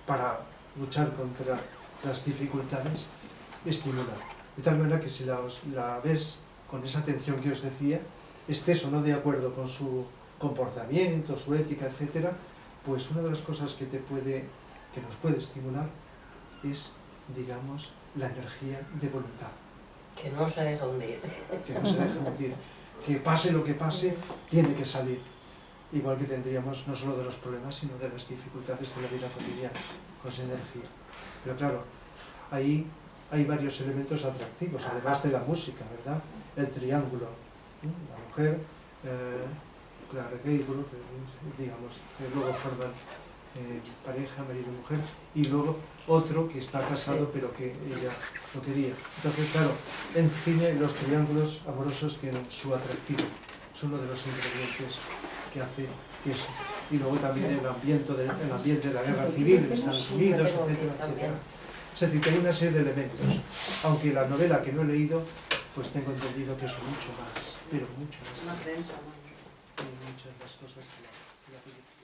para luchar contra las dificultades, estimula. De tal manera que si la ves con esa atención que os decía, estés o no de acuerdo con su comportamiento, su ética, etcétera, pues una de las cosas que nos puede estimular es, digamos, la energía de voluntad. Que no se deja hundir. Que no se deje hundir. Que pase lo que pase, tiene que salir. Igual que tendríamos no solo de los problemas, sino de las dificultades de la vida cotidiana, con esa energía. Pero claro, ahí hay varios elementos atractivos, además de la música, ¿verdad? El triángulo, ¿no? La mujer, Clara Gable, digamos, que luego forman pareja, marido y mujer, y luego otro que está casado pero que ella no quería. Entonces, claro, en cine los triángulos amorosos tienen su atractivo, es uno de los ingredientes que hace eso. Y luego también el ambiente de la guerra civil en Estados Unidos, etcétera, etcétera. Es decir, que hay una serie de elementos, aunque la novela que no he leído, pues tengo entendido que es mucho más, pero mucho más. Más densa, ¿no? Tiene muchas más cosas que la película.